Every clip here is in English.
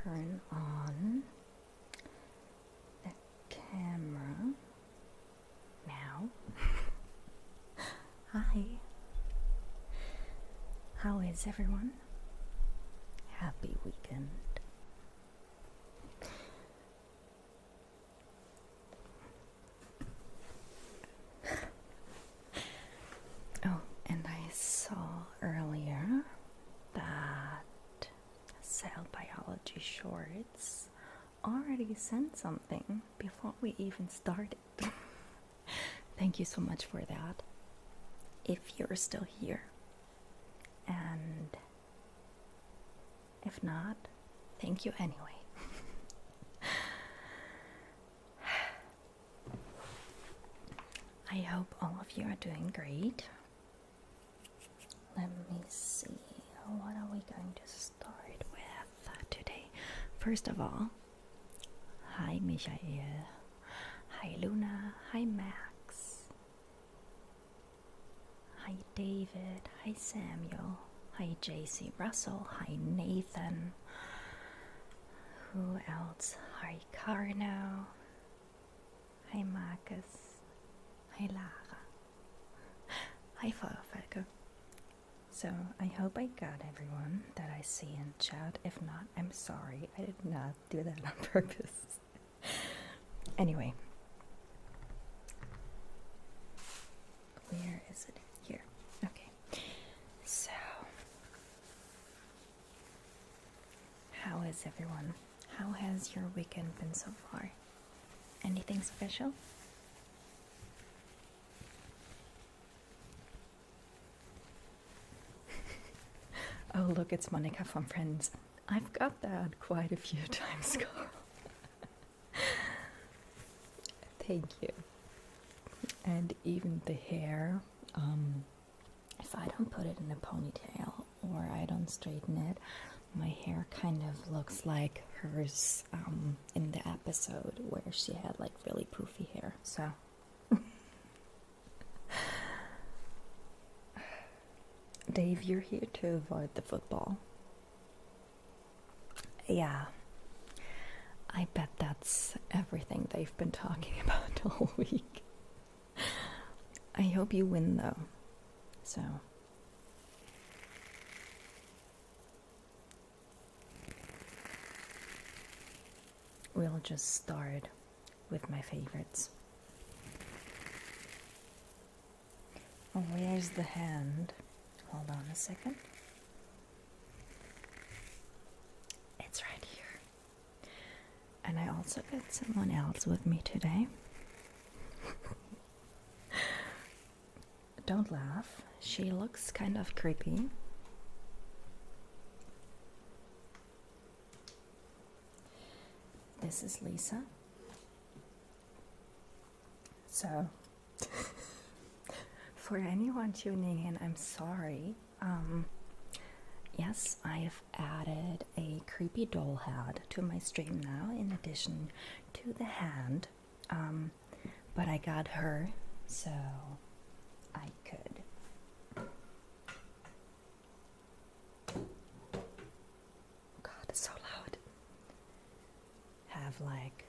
turn on the camera now. Hi. How is everyone? Happy weekend. Oh, and I saw earlier that Cell Biology Shorts already sent something before we even started. Thank you so much for that. If you're still here, and if not, thank you anyway. I hope all of you are doing great. Let me see, what are we going to start with today? First of all, hi Michael, hi Luna, hi Max, hi David, hi Samuel, hi JC Russell, hi Nathan, who else? Hi Carno, hi Marcus, hi Lara, hi Feuerfalke. So I hope I got everyone that I see in chat. If not, I'm sorry. I did not do that on purpose. Anyway. Where is it? Here. Okay. So, how is everyone? How has your weekend been so far? Anything special? Oh, look, it's Monica from Friends. I've got that quite a few times, Carl. Thank you. And even the hair, if I don't put it in a ponytail or I don't straighten it, my hair kind of looks like hers in the episode where she had like really poofy hair. So Dave, you're here to avoid the football. Yeah, I bet that's everything they've been talking about all week. I hope you win though. So we'll just start with my favorites. Oh, where's the hand? Hold on a second. It's right here. And I also got someone else with me today. Don't laugh. She looks kind of creepy. This is Lisa. So, for anyone tuning in, I'm sorry. Yes, I have added a creepy doll head to my stream now, in addition to the hand. But I got her, so I could. God, it's so loud. Have like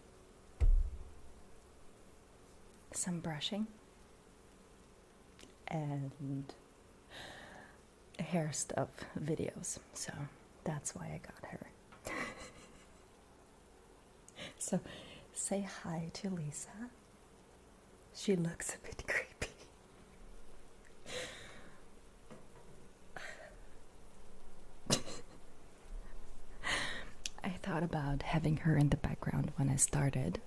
some brushing and hair stuff videos, so that's why I got her. So say hi to Lisa. She looks a bit creepy. I thought about having her in the background when I started,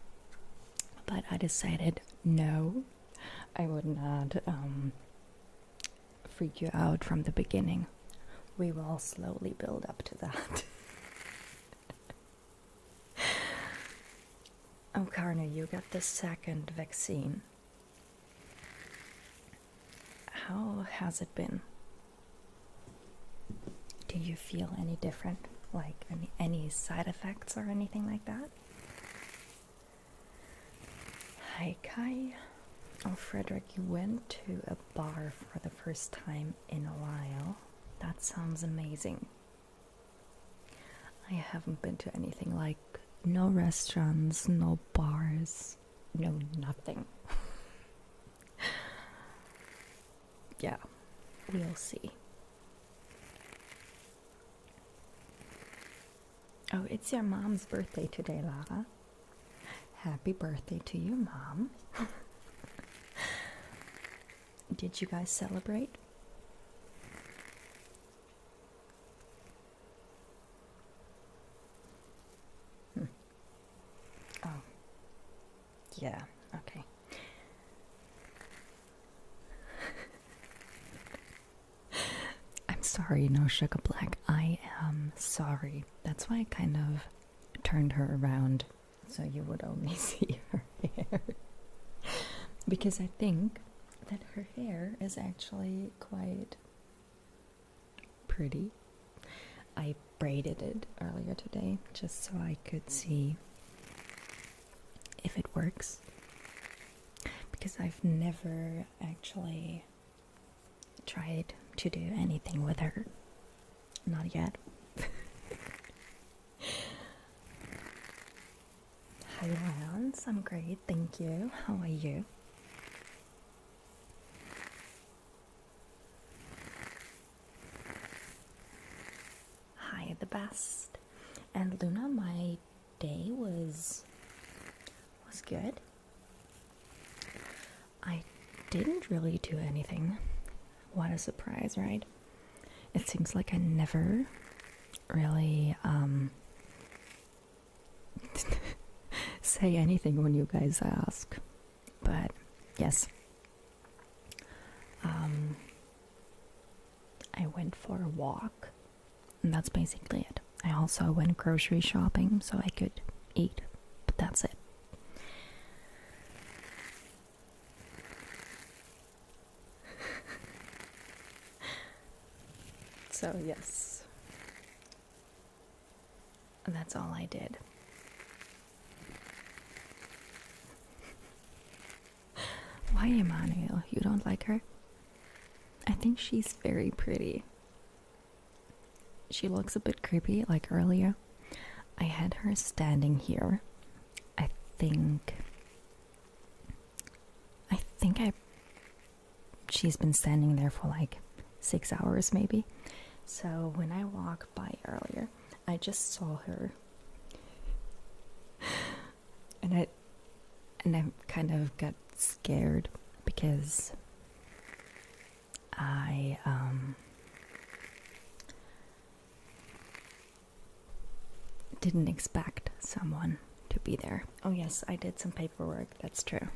but I decided no, I would not freak you out from the beginning. We will slowly build up to that. Oh, Karna, you got the second vaccine. How has it been? Do you feel any different? Like any side effects or anything like that? Hi, Kai. Oh, Frederick, you went to a bar for the first time in a while. That sounds amazing. I haven't been to anything like no restaurants, no bars, no nothing. Yeah, we'll see. Oh, it's your mom's birthday today, Lara. Happy birthday to your mom. Did you guys celebrate? Oh, yeah, okay. I'm sorry, no Sugar Black. I am sorry. That's why I kind of turned her around so you would only see her hair. Because I think that her hair is actually quite pretty. I braided it earlier today just so I could see if it works. Because I've never actually tried to do anything with her. Not yet. Hi Lance, I'm great, thank you. How are you? Hi the best. And Luna, my day was good. I didn't really do anything. What a surprise, right? It seems like I never really say anything when you guys ask. But yes. I went for a walk, and that's basically it. I also went grocery shopping so I could eat, but that's it. So yes, that's all I did. Why, Emmanuel? You don't like her? I think she's very pretty. She looks a bit creepy, like earlier. I had her standing here. I think she's been standing there for like 6 hours maybe. So when I walked by earlier, I just saw her. And I kind of got scared because I didn't expect someone to be there. Oh yes, I did some paperwork, that's true.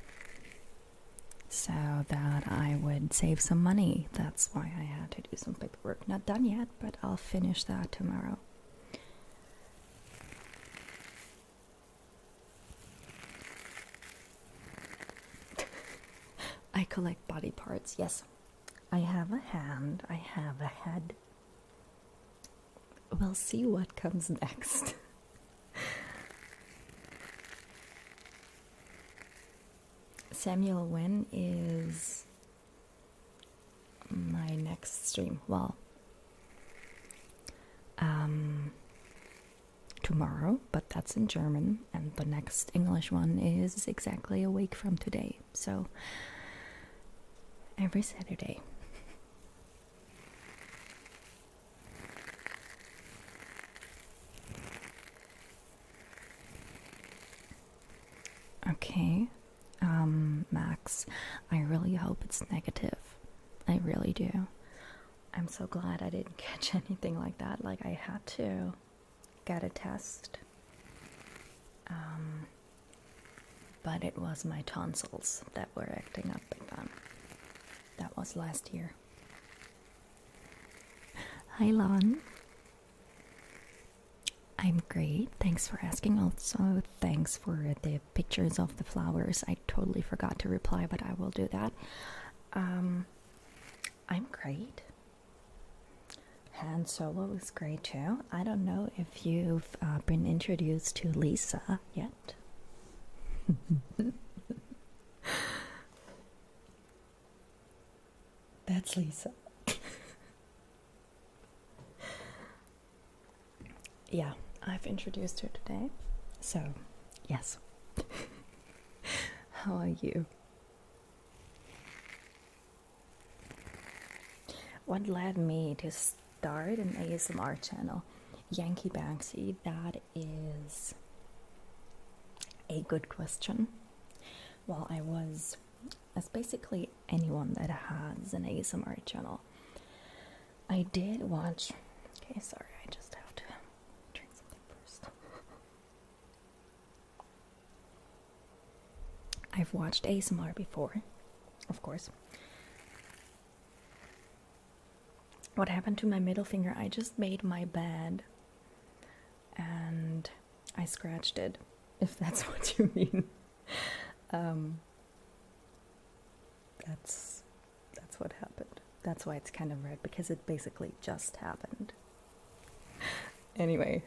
So that I would save some money. That's why I had to do some paperwork. Not done yet, but I'll finish that tomorrow. I collect body parts, yes. I have a hand, I have a head. We'll see what comes next. Samuel, when is my next stream? Well, tomorrow, but that's in German, and the next English one is exactly a week from today. So every Saturday. Okay. Max, I really hope it's negative. I really do. I'm so glad I didn't catch anything like that. Like, I had to get a test. But it was my tonsils that were acting up again. That was last year. Hi, Lon. I'm great. Thanks for asking. Also, thanks for the pictures of the flowers. I totally forgot to reply, but I will do that. I'm great. Han Solo is great too. I don't know if you've been introduced to Lisa yet. That's Lisa. Yeah, I've introduced her today. So, yes. How are you? What led me to start an ASMR channel? Yankee Banksy, that is a good question. Well, I was, as basically anyone that has an ASMR channel, I did watch. Okay, sorry, I just have to drink something first. I've watched ASMR before, of course. What happened to my middle finger? I just made my bed and I scratched it, if that's what you mean. That's what happened. That's why it's kind of red, because it basically just happened. Anyway,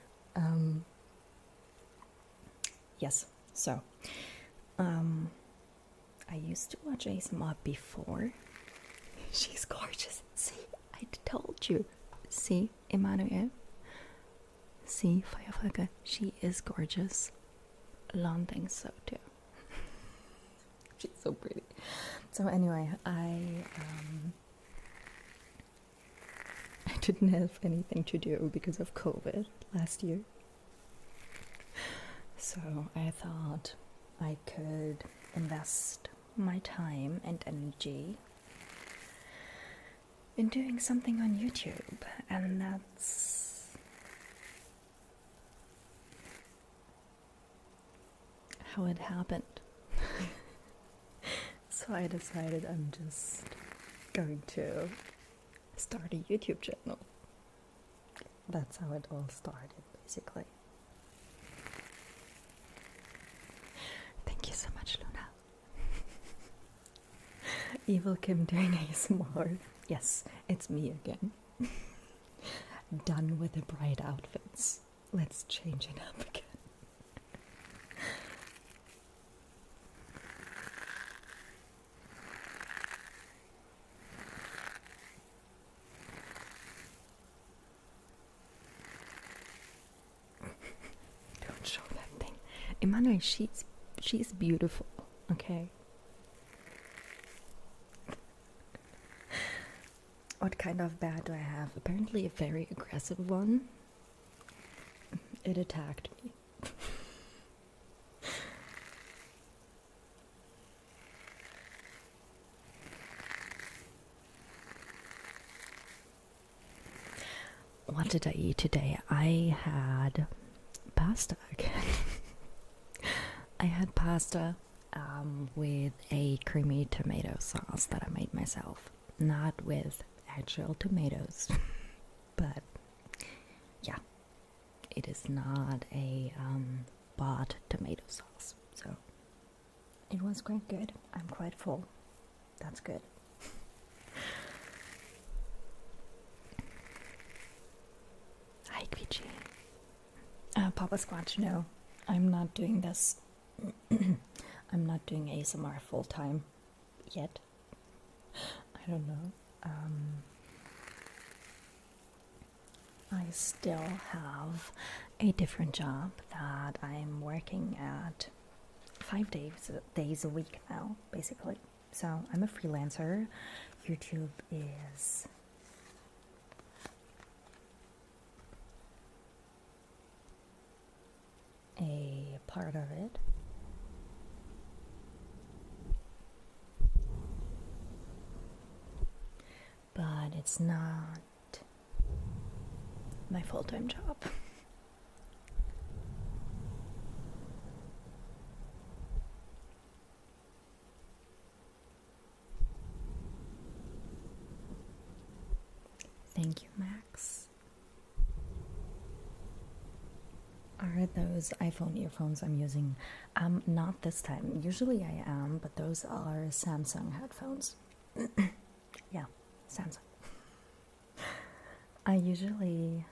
yes, so I used to watch ASMR before. She's gorgeous. See, I told you. See, Emmanuel. See, Feuerfolge. She is gorgeous. Lon thinks so too. She's so pretty. So anyway, I didn't have anything to do because of COVID last year. So I thought I could invest my time and energy in doing something on YouTube, and that's how it happened. So I decided I'm just going to start a YouTube channel. That's how it all started, basically. Thank you so much, Luna. Evil Kim doing ASMR. Yes, it's me again. Done with the bright outfits. Let's change it up again. Don't show that thing. Emmanuel, she's beautiful, okay? What kind of bat do I have? Apparently a very aggressive one. It attacked me. What did I eat today? I had pasta again. I had pasta with a creamy tomato sauce that I made myself. Not with actual tomatoes, but yeah, it is not a bought tomato sauce, so it was quite good. I'm quite full. That's good. Hi, Quichi. Papa Squatch, no, I'm not doing this. I'm not doing ASMR full time yet. I don't know. I still have a different job that I'm working at 5 days a week now, basically. So I'm a freelancer. YouTube is a part of it. But it's not my full-time job. Thank you, Max. Are those iPhone earphones I'm using? Not this time. Usually I am, but those are Samsung headphones. Yeah, Samsung. I usually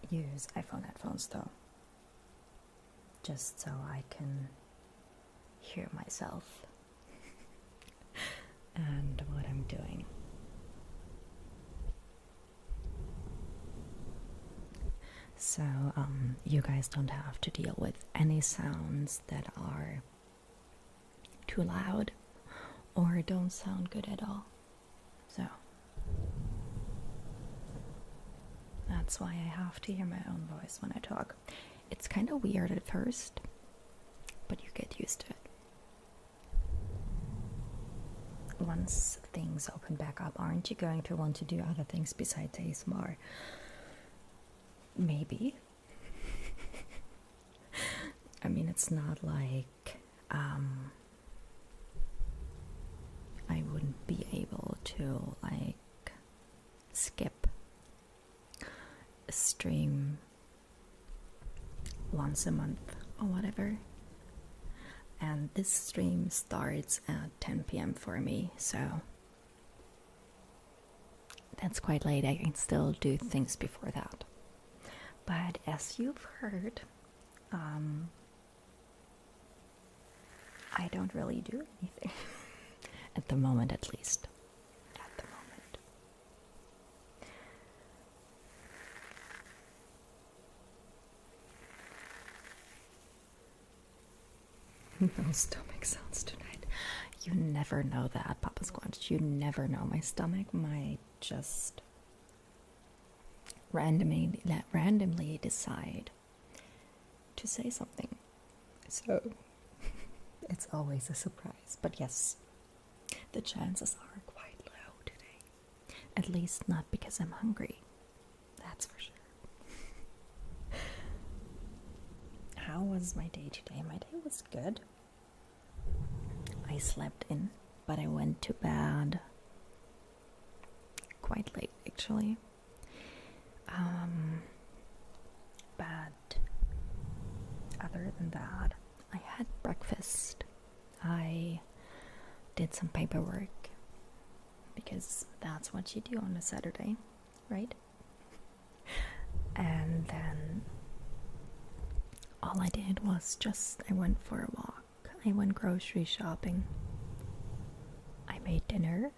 use iPhone headphones though, just so I can hear myself and what I'm doing. So you guys don't have to deal with any sounds that are too loud or don't sound good at all. So that's why I have to hear my own voice when I talk. It's kind of weird at first, but you get used to it. Once things open back up, aren't you going to want to do other things besides ASMR? Maybe. I mean, it's not like I wouldn't be able to like skip a stream once a month or whatever. And this stream starts at 10 p.m. for me, so that's quite late. I can still do things before that. But as you've heard, I don't really do anything. At the moment, at least. At the moment. No stomach sounds tonight. You never know that, Papa Squanch. You never know. My stomach might just randomly decide to say something. So it's always a surprise. But yes, the chances are quite low today. At least not because I'm hungry. That's for sure. How was my day today? My day was good. I slept in, but I went to bed quite late actually. But other than that, I had breakfast. I did some paperwork because that's what you do on a Saturday, right? And then all I did was I went for a walk. I went grocery shopping. I made dinner.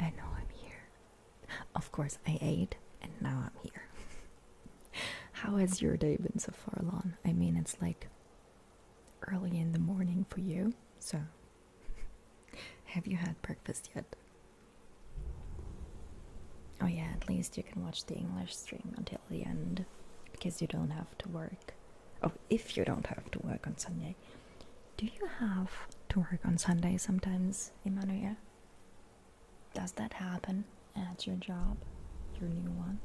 And now I'm here. Of course, I ate, and now I'm here. How has your day been so far, Lon? I mean, it's like early in the morning for you, so have you had breakfast yet? Oh yeah, at least you can watch the English stream until the end, because you don't have to work. Oh, if you don't have to work on Sunday. Do you have to work on Sunday sometimes, Emmanuel? Does that happen at your job, your new one?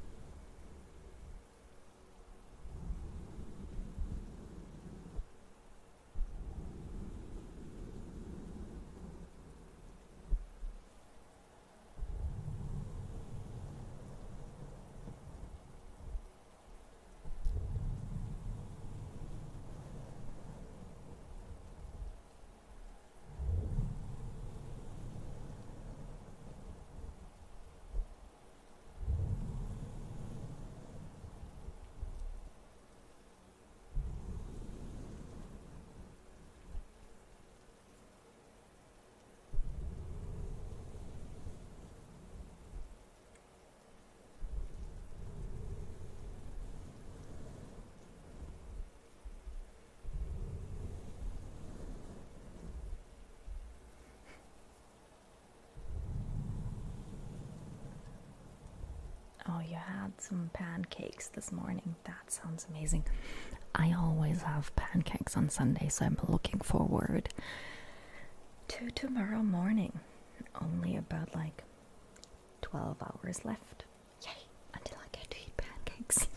Oh, you had some pancakes this morning. That sounds amazing. I always have pancakes on Sunday, so I'm looking forward to tomorrow morning. Only about like 12 hours left. Yay, until I get to eat pancakes.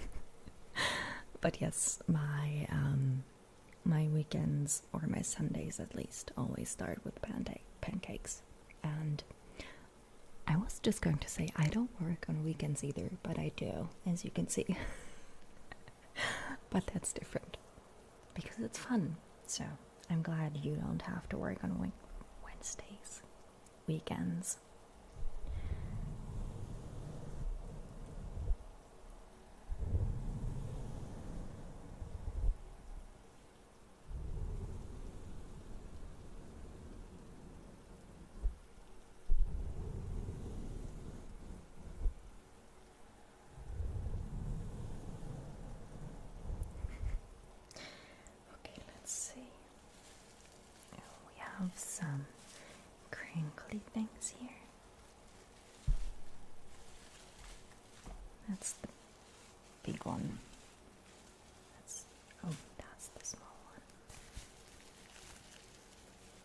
But yes, my weekends, or my Sundays at least, always start with pancakes. And I was just going to say I don't work on weekends either, but I do, as you can see. But that's different because it's fun. So I'm glad you don't have to work on Wednesdays, weekends. sparkly things here. That's the big one. That's the small one.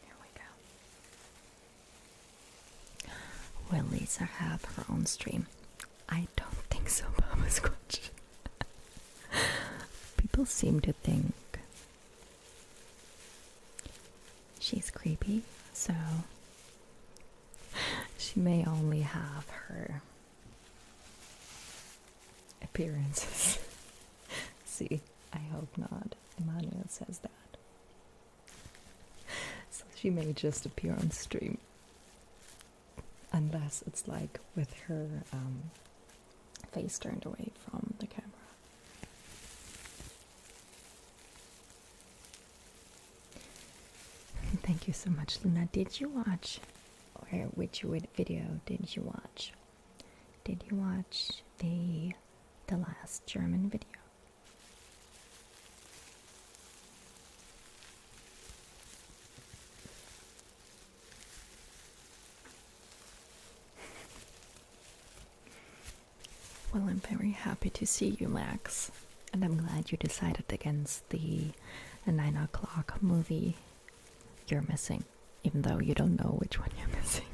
Here we go. Will Lisa have her own stream? I don't think so, Mama Squatch. People seem to think she's creepy, so she may only have her appearances. See, I hope not. Emmanuel says that. So she may just appear on stream. Unless it's like with her face turned away from the camera. Thank you so much, Luna. Did you watch, or which video did you watch? Did you watch the last German video? Well, I'm very happy to see you, Max, and I'm glad you decided against the 9 o'clock movie you're missing, even though you don't know which one you're missing.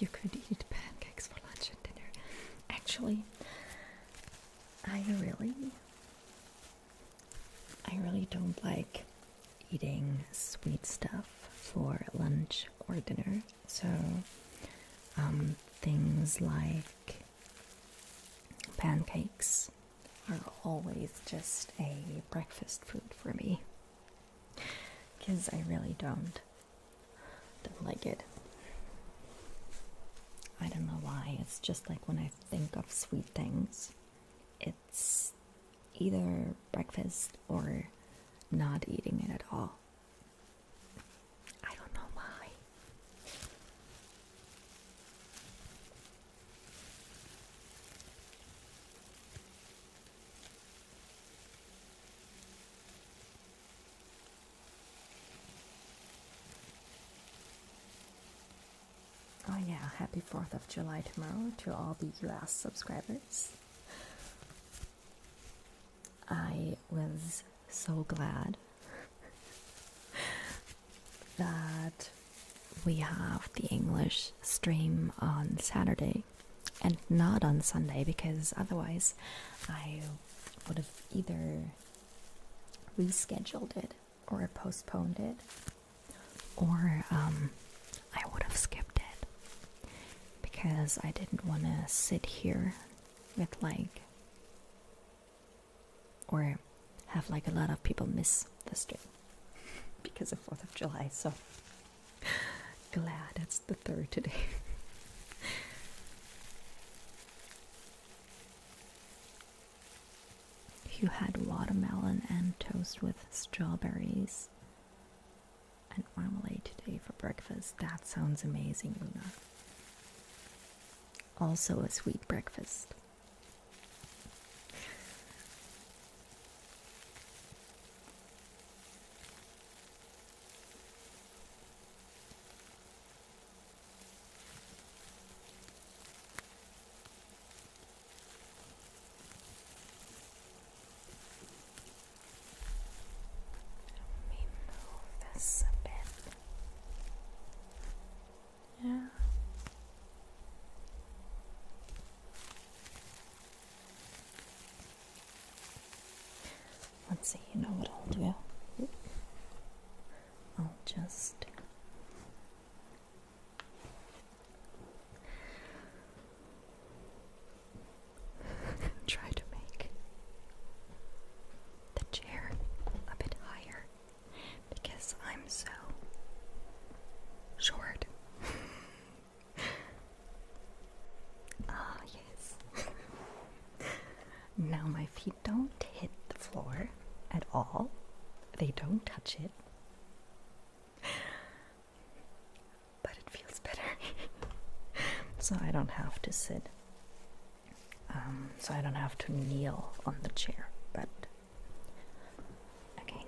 You could eat pancakes for lunch and dinner. Actually, I really don't like eating sweet stuff for lunch or dinner. So, things like pancakes are always just a breakfast food for me. Because I really don't like it. I don't know why. It's just like when I think of sweet things, it's either breakfast or not eating it at all. I don't know why. Oh yeah, happy 4th of July tomorrow to all the US subscribers. I was so glad that we have the English stream on Saturday and not on Sunday, because otherwise I would have either rescheduled it or postponed it, or I would have skipped it, because I didn't want to sit here with or have a lot of people miss the stream because of 4th of July. So glad it's the 3rd today. You had watermelon and toast with strawberries and marmalade today for breakfast. That sounds amazing, Luna. Also a sweet breakfast. A bit. Yeah. Let's see, you know what I'll do? I'll just try to make the chair a bit higher, because I'm so short. Ah, yes. Now my feet don't hit the floor at all. they don't touch it. But it feels better. So I don't have to sit. So I don't have to kneel on the chair. But okay.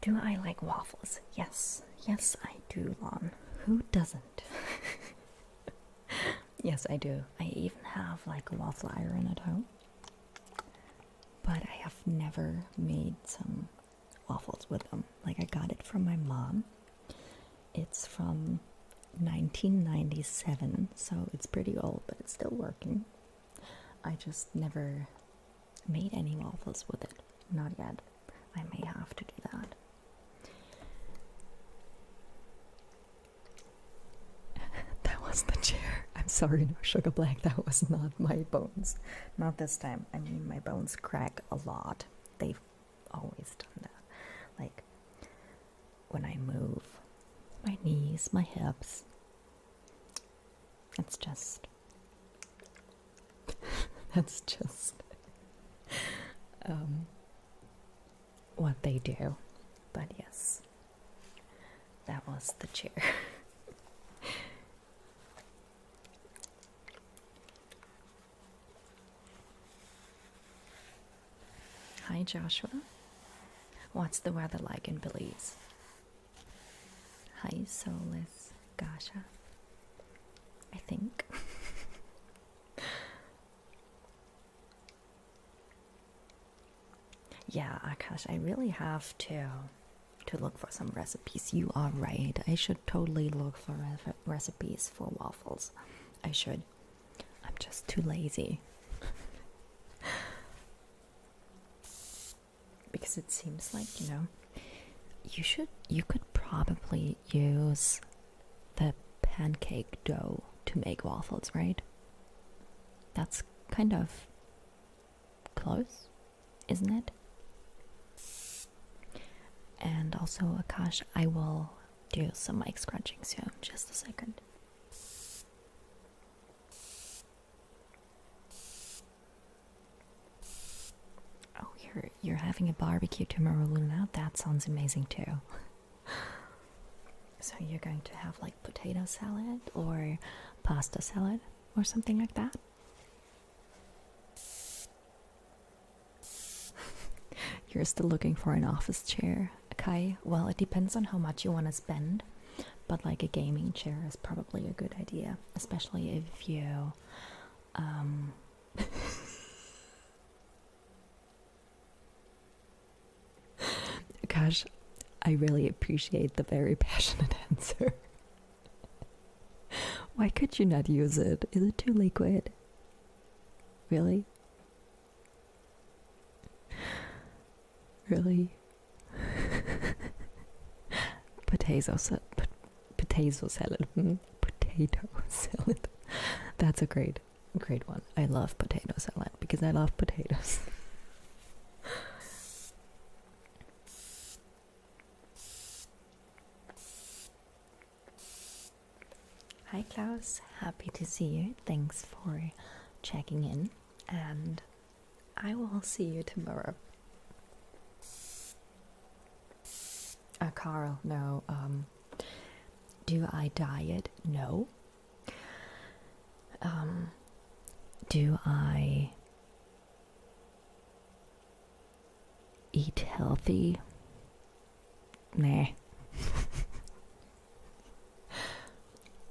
Do I like waffles? Yes. Yes, I do, Lon. Who doesn't? Yes, I do. I even have like a waffle iron at home. But I have never made some waffles with them. Like, I got it from my mom. It's from 1997, so it's pretty old, but it's still working. I just never made any waffles with it. Not yet. I may have to do that. That was the chair. I'm sorry, no Sugar Black. That was not my bones. Not this time. I mean, my bones crack a lot. They've always done that. Like, when I move, my knees, my hips. It's just... that's just... what they do. But yes, that was the chair. Hi Joshua, what's the weather like in Belize? Hi Soulless Gasha, I think. Yeah, Akash, I really have to look for some recipes. You are right. I should totally look for recipes for waffles. I should. I'm just too lazy. Because it seems like, you know, you could probably use the pancake dough to make waffles, right? That's kind of close, isn't it? And also, Akash, I will do some mic scratching soon. Just a second. Oh, you're having a barbecue tomorrow, Luna. That sounds amazing too. So you're going to have like potato salad or pasta salad or something like that? You're still looking for an office chair, Kai? Well, it depends on how much you want to spend, but like a gaming chair is probably a good idea, especially if you gosh, I really appreciate the very passionate answer. Why could you not use it? Is it too liquid? Really? Really? Potato salad. Potato salad. Potato salad. That's a great one. I love potato salad because I love potatoes. Hi Klaus, happy to see you. Thanks for checking in, and I will see you tomorrow. Carl, no. Do I diet? No. Do I eat healthy? Nah.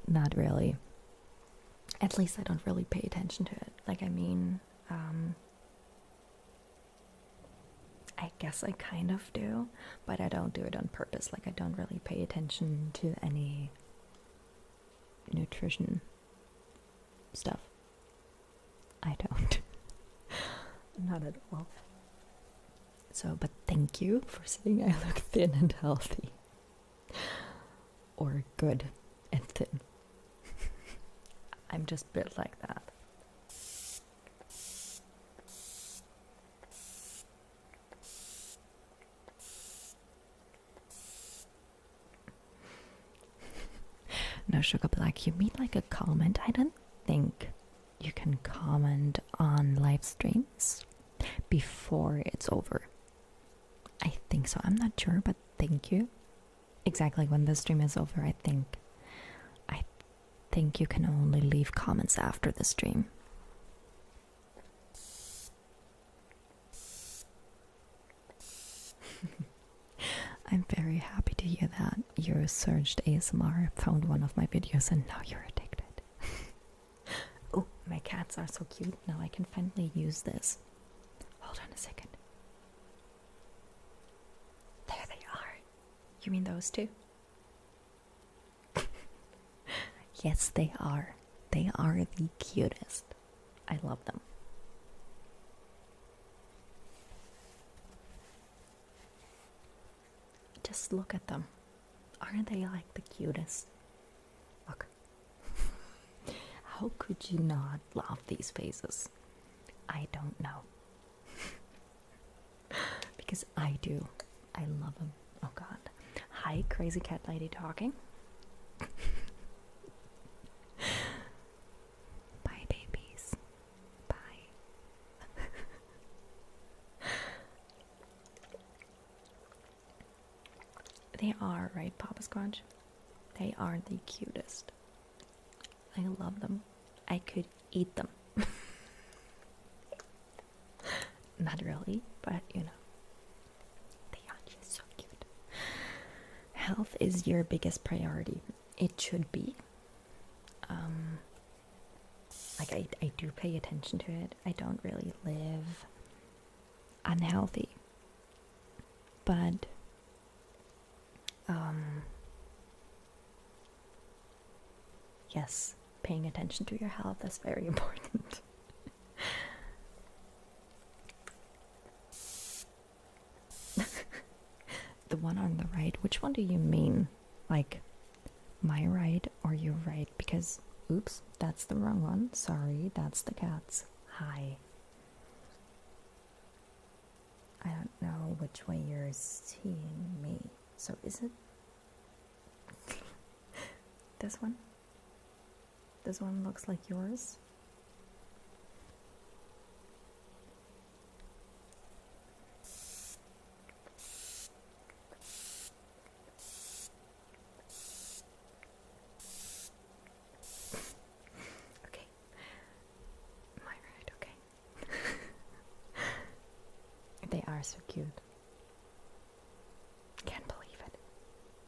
Not really. At least I don't really pay attention to it. Like, I mean, I guess I kind of do, but I don't do it on purpose. Like, I don't really pay attention to any nutrition stuff. I don't. Not at all. So, but thank you for saying I look thin and healthy. Or good and thin. I'm just built like that. No Sugar Black, you mean like a comment? I don't think you can comment on live streams before it's over. think so. I'm not sure, but thank you. Exactly when the stream is over, I think you can only leave comments after the stream. I'm very happy to hear that you searched ASMR, found one of my videos, and now you're addicted. Oh, my cats are so cute. Now I can finally use this. Hold on a second. There they are. You mean those two? Yes, they are. They are the cutest. I love them. Just look at them. Aren't they like the cutest? Look. How could you not love these faces? I don't know. Because I do. I love them. Oh god. Hi, crazy cat lady talking. Bye, babies. Bye. They are, right, Papa Squanch? They are the cutest. I love them. I could eat them. Not really, but you know. They are just so cute. Health is your biggest priority. It should be. Like I do pay attention to it. I don't really live unhealthy. But yes, paying attention to your health is very important. The one on the right, which one do you mean? Like my right or your right? Because, oops, that's the wrong one. Sorry, that's the cat's. Hi. I don't know which way you're seeing me. So is it this one? This one looks like yours. Okay. My right, okay. They are so cute. Can't believe it.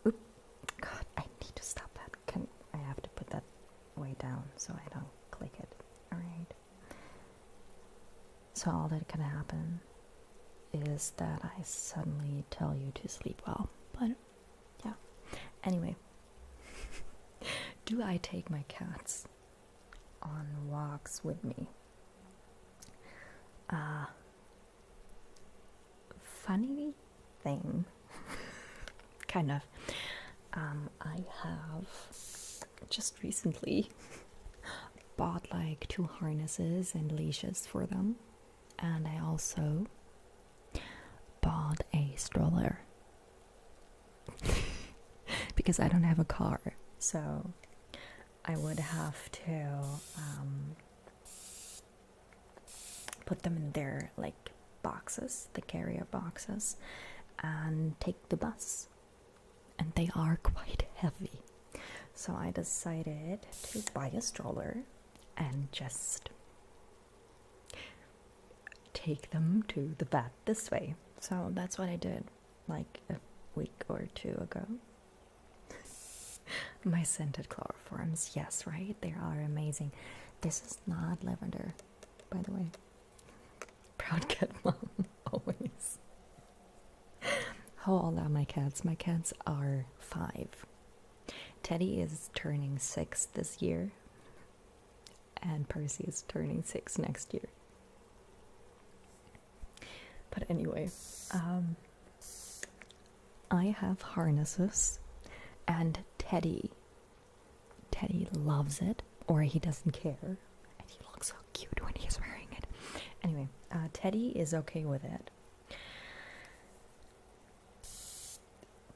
Oop. God, I need to stop that. I have to put that way down so I don't click it. Alright. So all that can happen is that I suddenly tell you to sleep well. But yeah. Anyway. Do I take my cats on walks with me? Funny thing. Kind of. I have just recently bought like 2 harnesses and leashes for them, and I also bought a stroller because I don't have a car, so I would have to put them in their like boxes, the carrier boxes, and take the bus. And they are quite heavy. So I decided to buy a stroller and just take them to the vet this way. So that's what I did like a week or 2 ago. My scented chloroforms, yes, right? They are amazing. This is not lavender, by the way. Proud cat mom, always. How old are my cats? My cats are 5. Teddy is turning 6 this year, and Percy is turning 6 next year. But anyway, I have harnesses, and Teddy loves it, or he doesn't care, and he looks so cute when he's wearing it. Anyway, Teddy is okay with it.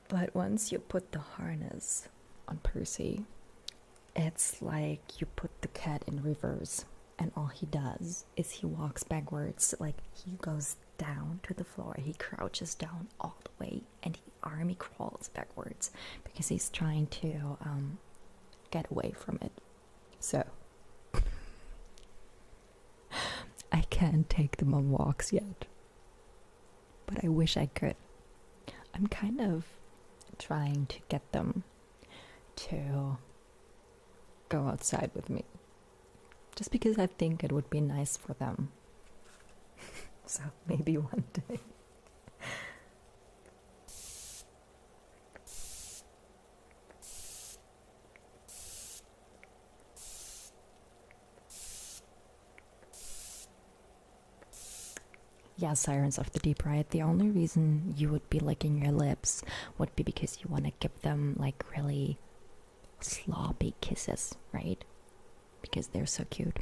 But once you put the harness on Percy, it's like you put the cat in reverse. and all he does is he walks backwards, like he goes down to the floor, he crouches down all the way, and he army crawls backwards because he's trying to get away from it. So I can't take them on walks yet, but I wish I could. I'm kind of trying to get them to go outside with me, just because I think it would be nice for them. So maybe one day. Yeah, Sirens of the Deep, right? The only reason you would be licking your lips would be because you want to give them like really sloppy kisses, right? Because they're so cute.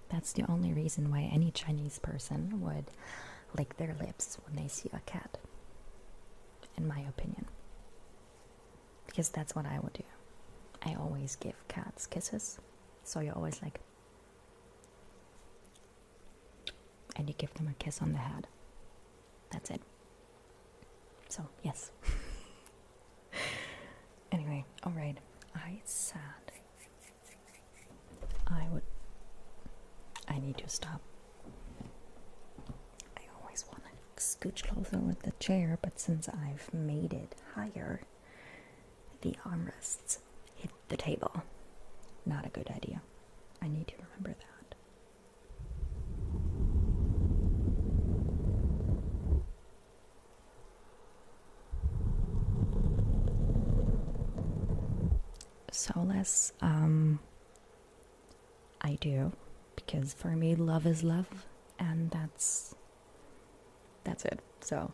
That's the only reason why any Chinese person would lick their lips when they see a cat, in my opinion. Because that's what I would do. I always give cats kisses. So you always like, and you give them a kiss on the head. That's it. So, yes. Anyway, alright. I said I need to stop. I always want to scooch closer with the chair, but since I've made it higher, the armrests hit the table. Not a good idea. I need to remember that. So less I do, because for me love is love, and that's it. So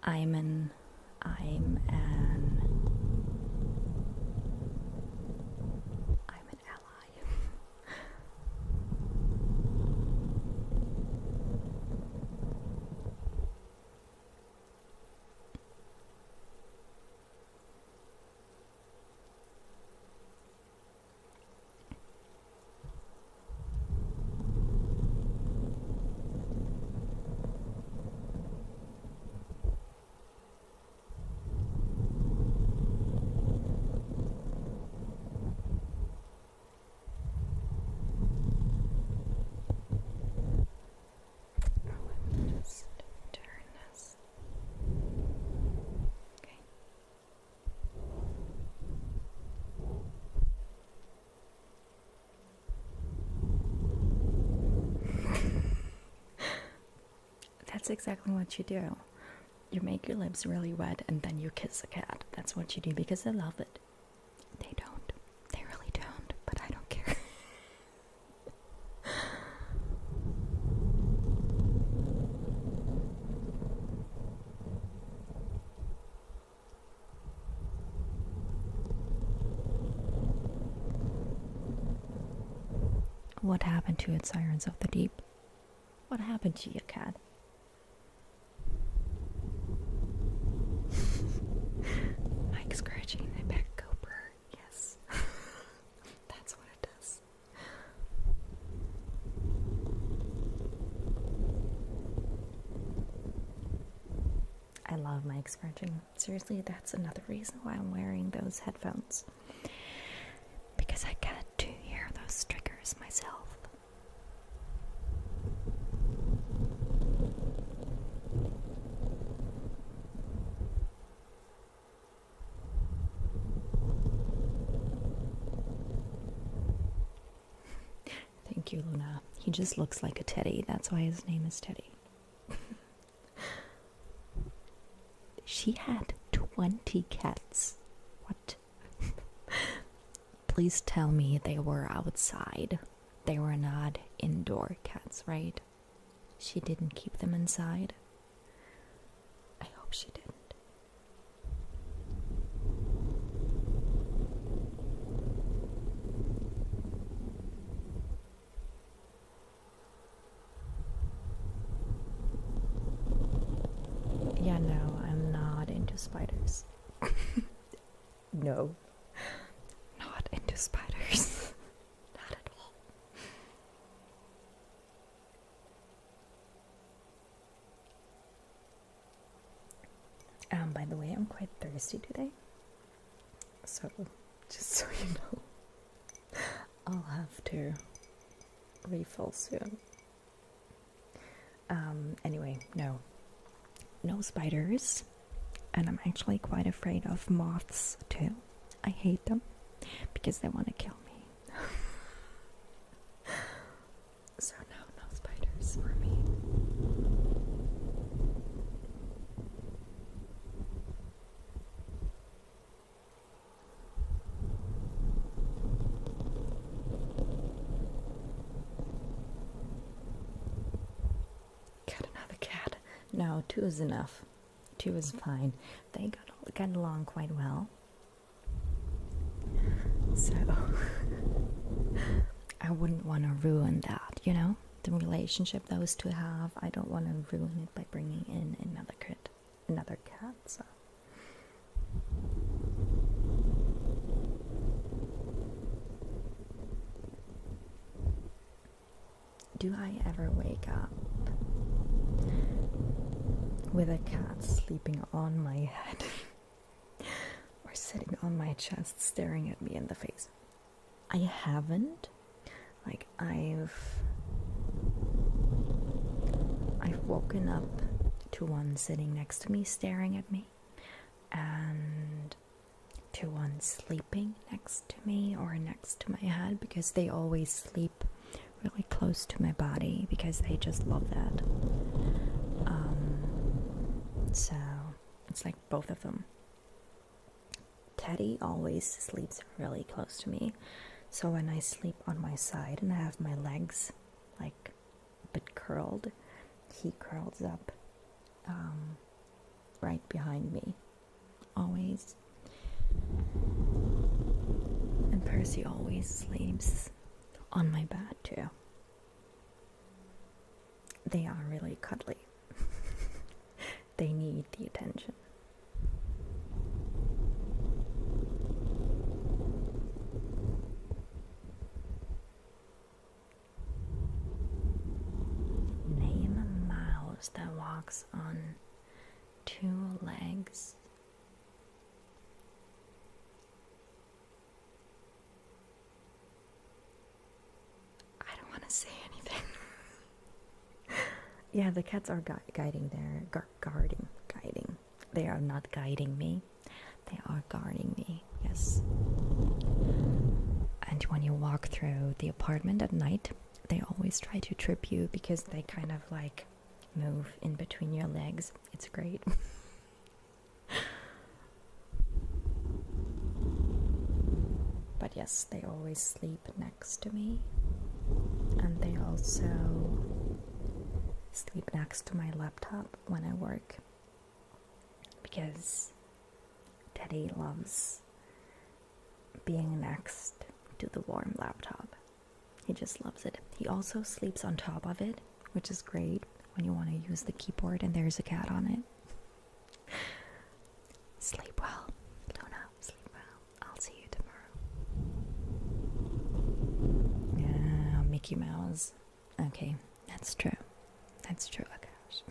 I'm an ally. That's exactly what you do. You make your lips really wet and then you kiss a cat. That's what you do because they love it. They don't. They really don't, but I don't care. What happened to it, Sirens of the Deep? What happened to your cat? Mike scratching the back cobra. Yes. That's what it does. I love Mike scratching. Seriously, that's another reason why I'm wearing those headphones. Because I get to hear those triggers myself. Thank you, Luna. He just looks like a teddy. That's why his name is Teddy. She had 20 cats. What? Please tell me they were outside. They were not indoor cats, right? She didn't keep them inside. I hope she didn't. Yeah, no, I'm not into spiders. No, not into spiders. thirsty today. So, just so you know, I'll have to refill soon. Anyway, no spiders, and I'm actually quite afraid of moths too. I hate them because they want to kill me. So no spiders for me. No, 2 is enough. 2 is fine. They got along quite well. So I wouldn't want to ruin that, you know? The relationship those two have. I don't want to ruin it by bringing in another cat, so. Do I ever wake up with a cat sleeping on my head or sitting on my chest staring at me in the face? I haven't. Like, I've woken up to one sitting next to me staring at me, and to one sleeping next to me or next to my head, because they always sleep really close to my body because they just love that. So it's like both of them. Teddy always sleeps really close to me, so when I sleep on my side and I have my legs like a bit curled, he curls up right behind me, always. And Percy always sleeps on my bed too. They are really cuddly. They need the attention. Name a mouse that walks on 2 legs. I don't want to say anything. Yeah, the cats are guiding their guarding. They are not guiding me. They are guarding me. Yes. And when you walk through the apartment at night, they always try to trip you because they kind of like move in between your legs. It's great. But yes, they always sleep next to me. And they also sleep next to my laptop when I work, because Teddy loves being next to the warm laptop. He just loves it. He also sleeps on top of it, which is great when you want to use the keyboard and there's a cat on it. Sleep well, Luna. Sleep well. I'll see you tomorrow. Yeah, Mickey Mouse. Okay, that's true. That's true, gosh.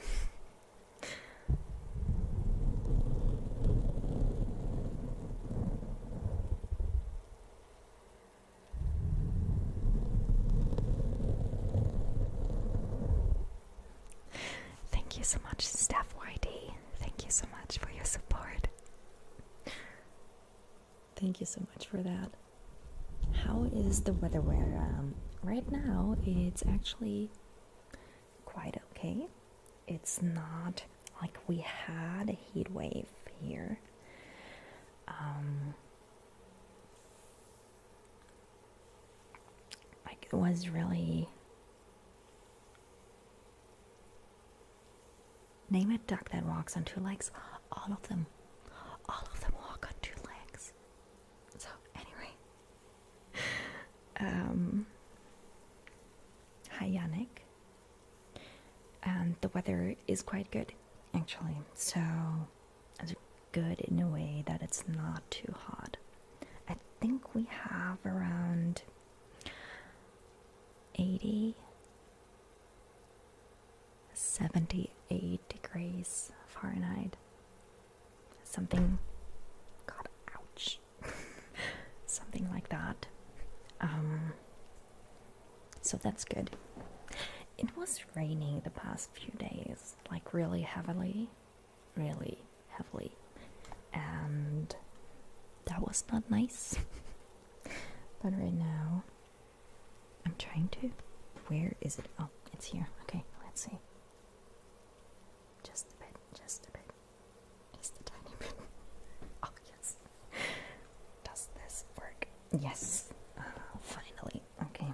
Thank you so much, Steph YD. Thank you so much for your support. Thank you so much for that. How is the weather where I am? Right now, it's actually quite okay. It's not like we had a heat wave here. Like, it was really... Name a duck that walks on 2 legs. All of them walk on 2 legs. So anyway, hi Yannick. And the weather is quite good, actually. So it's good in a way that it's not too hot. I think we have around 78 degrees Fahrenheit. Something So that's good. It was raining the past few days, like really heavily, and that was not nice. But right now, I'm trying to. Where is it? Oh, it's here. Okay, let's see. Just a bit, just a bit, just a tiny bit. Oh, yes. Does this work? Yes. Finally. Okay.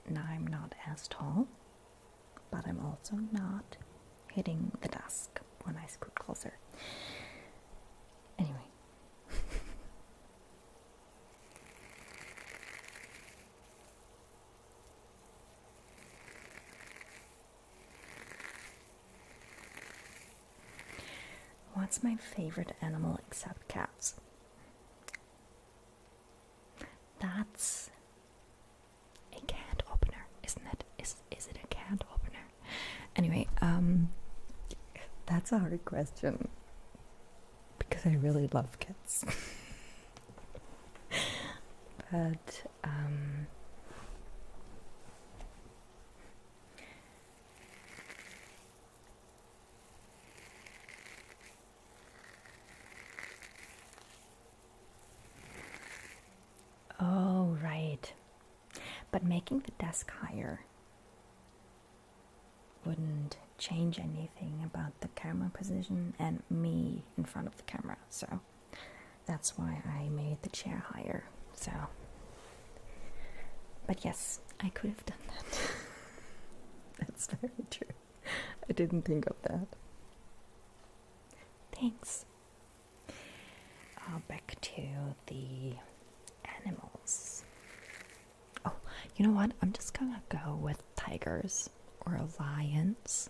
Now I'm not as tall, but I'm also not hitting the desk when I scoot closer. Anyway. What's my favorite animal except cats? That's a can opener, isn't it? Is it a can opener? Anyway, that's a hard question because I really love cats. But oh, right. But making the desk higher wouldn't change anything about the camera position and me in front of the camera. So that's why I made the chair higher. So, but yes, I could have done that. That's very true. I didn't think of that. Thanks. Back to the animals. Oh, you know what? I'm just gonna go with tigers or lions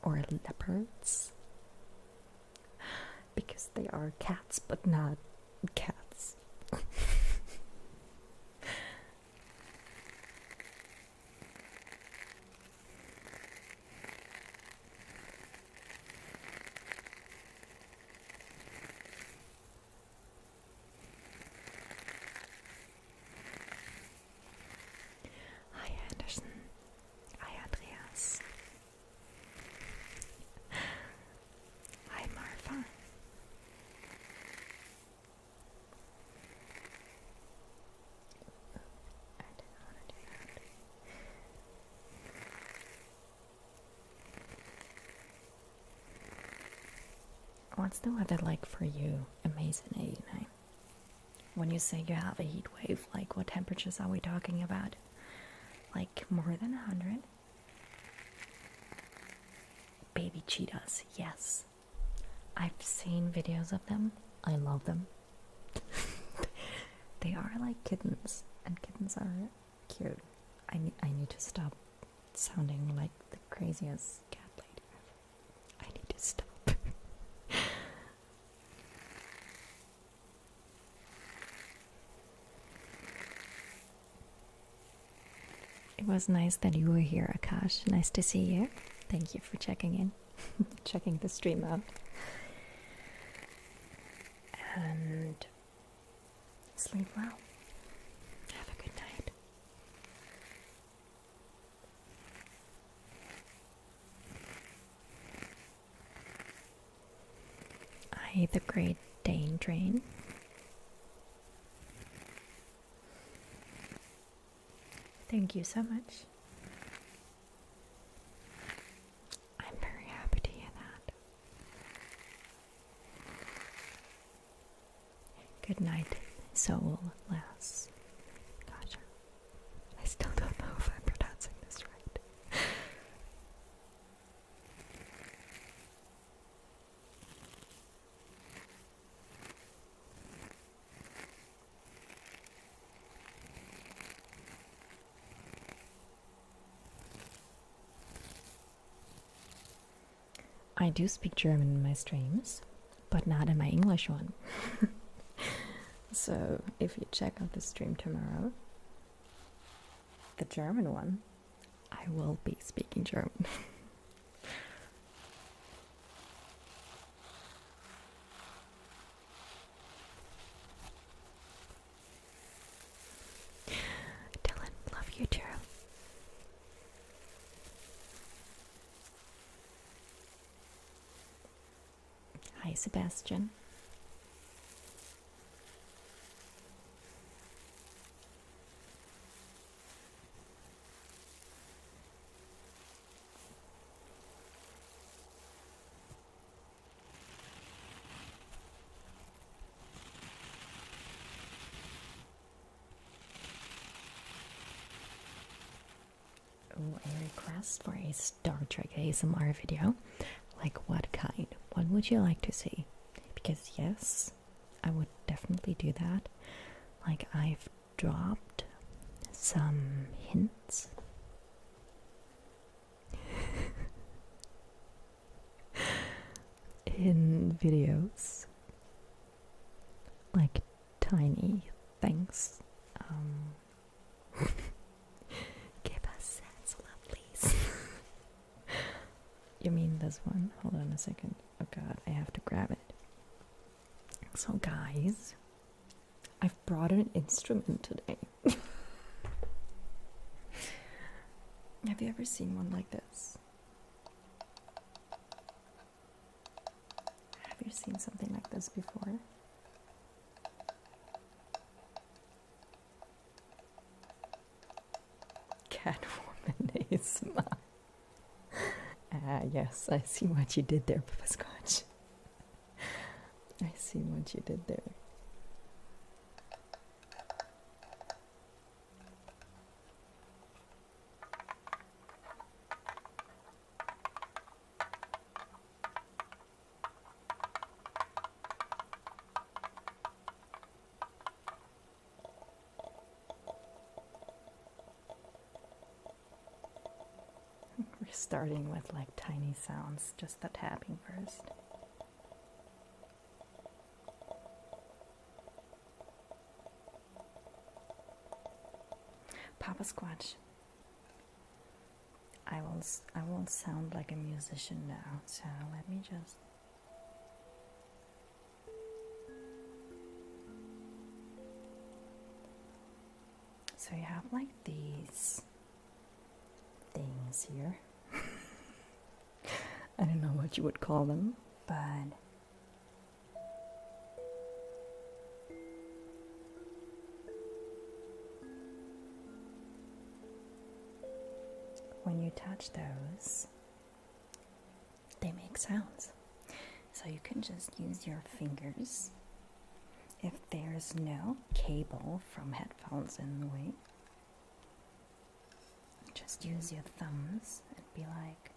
or leopards because they are cats but not cats. Hi Anderson. Hi Andreas. Hi Martha. I didn't want to do that. What's the weather like for you, Amazing 89? When you say you have a heat wave, like what temperatures are we talking about? Like more than 100? Baby cheetahs, yes. I've seen videos of them. I love them. They are like kittens, and kittens are cute. I need to stop sounding like the craziest cat lady ever. I need to stop. It was nice that you were here, Akash. Nice to see you. Thank you for checking in, checking the stream out. And sleep well. Have a good night. I, the Great Dane Drain. Thank you so much. I'm very happy to hear that. Good night, Soul Lass. Gosh, I still don't know if I'm pronouncing this right. I do speak German in my streams, but not in my English one. So if you check out the stream tomorrow, the German one, I will be speaking German. Dylan, love Sebastian. A request for a Star Trek ASMR video. Like what kind? What would you like to see? Because yes, I would definitely do that. Like I've dropped some hints in videos. Like tiny things. Give us sense, please. You mean this one? Hold on a second. Oh god, I have to grab it. So guys, I've brought an instrument today. Have you ever seen one like this? Have you seen something like this before? Catwoman ASMR. Yes, I see what you did there, Papa Scotch. I see what you did there. We're starting with like tiny sounds, just the tapping first. Papa Squatch. I will sound like a musician now, so let me just. So you have like these things here. I don't know what you would call them, but when you touch those, they make sounds. So you can just use your fingers. If there's no cable from headphones in the way, just use your thumbs and be like,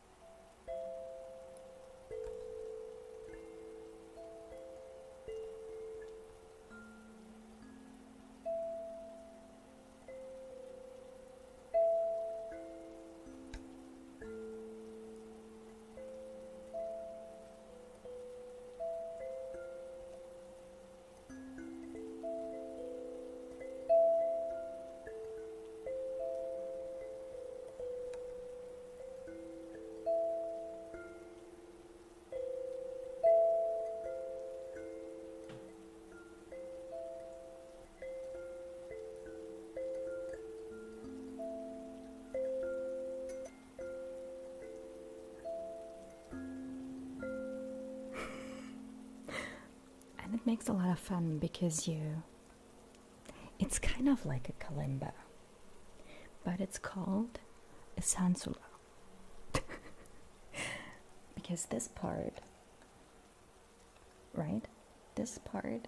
and it makes a lot of fun because it's kind of like a kalimba, but it's called a sansula. Because this part, right? This part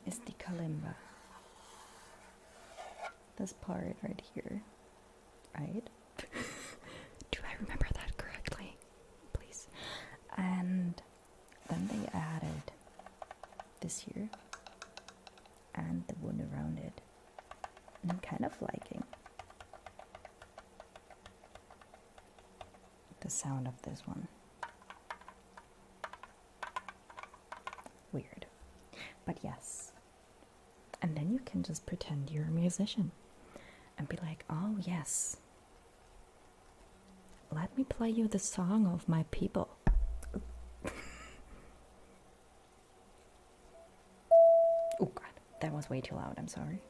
is the kalimba. This part right here, right? Do I remember that correctly? Please. And then they added this here and the wood around it. And I'm kind of liking the sound of this one. Weird. But yes. And then you can just pretend you're a musician and be like, oh yes, let me play you the song of my people. Oh god, that was way too loud, I'm sorry.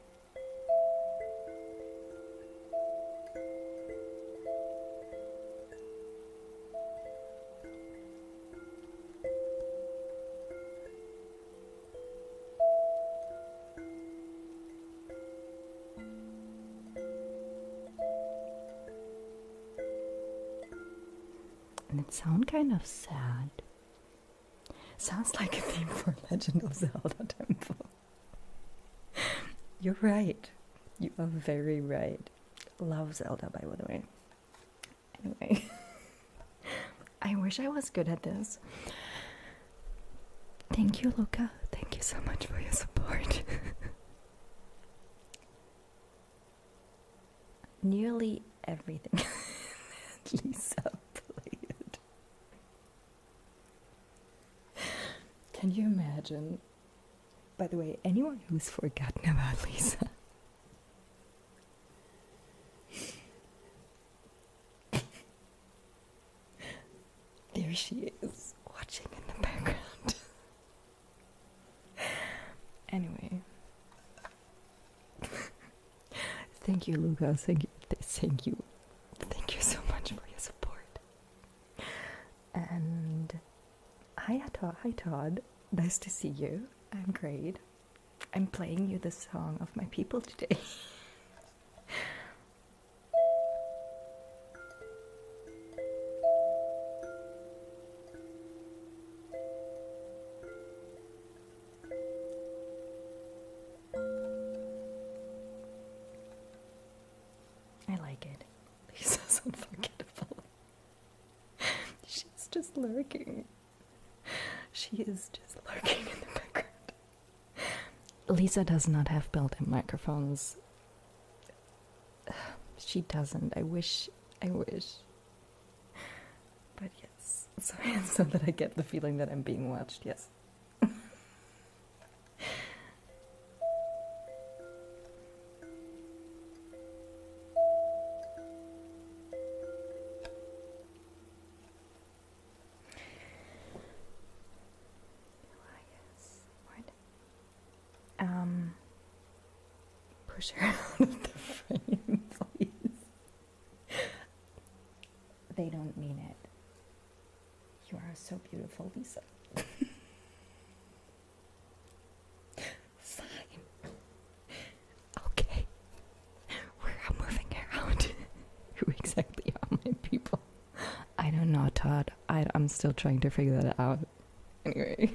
And it sounds kind of sad. Sounds like a theme for Legend of Zelda Temple. You're right. You are very right. Love Zelda, by the way. Anyway. I wish I was good at this. Thank you, Luca. Thank you so much for your support. Nearly everything Lisa played. Can you imagine? By the way, anyone who's forgotten about Lisa. There she is, watching in the background. Anyway. Thank you, Lucas. Thank you. Thank you. Thank you so much for your support. And hi, Todd. Nice to see you. I'm great. I'm playing you the song of my people today. I like it. Lisa's unforgettable. She's just lurking. She is just lurking in the background. Lisa does not have built-in microphones. She doesn't. I wish. But yes. So that I get the feeling that I'm being watched, yes. Push her out of the frame, please. They don't mean it. You are so beautiful, Lisa. Fine. Okay. We're moving her out. Who exactly are my people? I don't know, Todd. I'm still trying to figure that out. Anyway.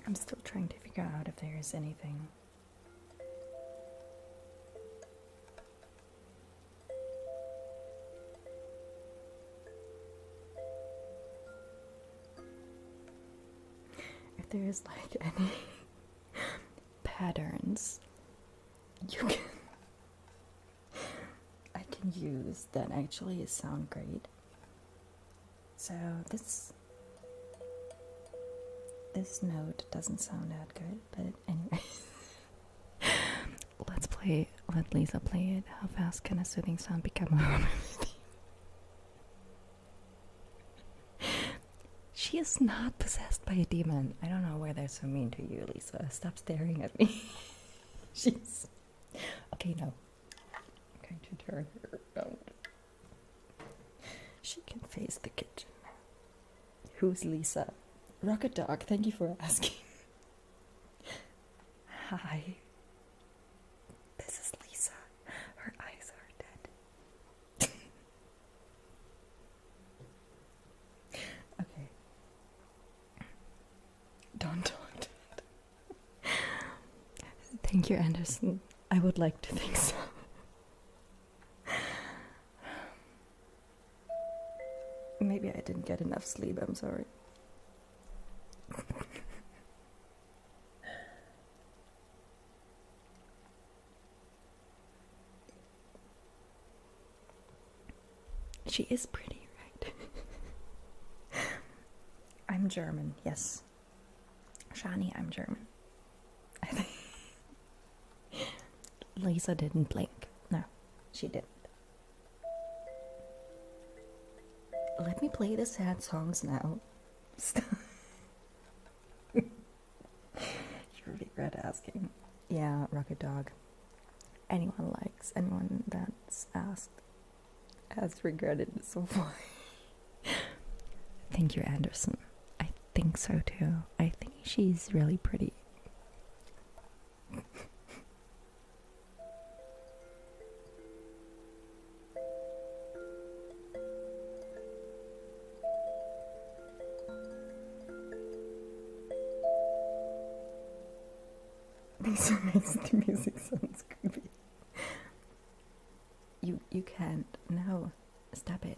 I'm still trying to figure out if there is anything. If there is like any patterns I can use that actually sound great. So this note doesn't sound that good, but anyway. Let Lisa play it. How fast can a soothing sound become a harmony? She is not possessed by a demon. I don't know why they're so mean to you, Lisa. Stop staring at me. She's... Okay, no. I'm going to turn her around. She can face the kitchen. Who's Lisa? Rocket Dog, thank you for asking. Hi. This is Lisa. Her eyes are dead. Okay. Don't. Thank you, Anderson. I would like to think so. Maybe I didn't get enough sleep, I'm sorry. She is pretty, right? I'm German, yes. Shani, I'm German. I think Lisa didn't blink. No, she didn't. Let me play the sad songs now. You regret asking. Yeah, Rocket Dog. Anyone that's asked has regretted it so far. Thank you, Anderson. I think so too. I think she's really pretty. Besides, the music sounds creepy. You can't. No. Stop it.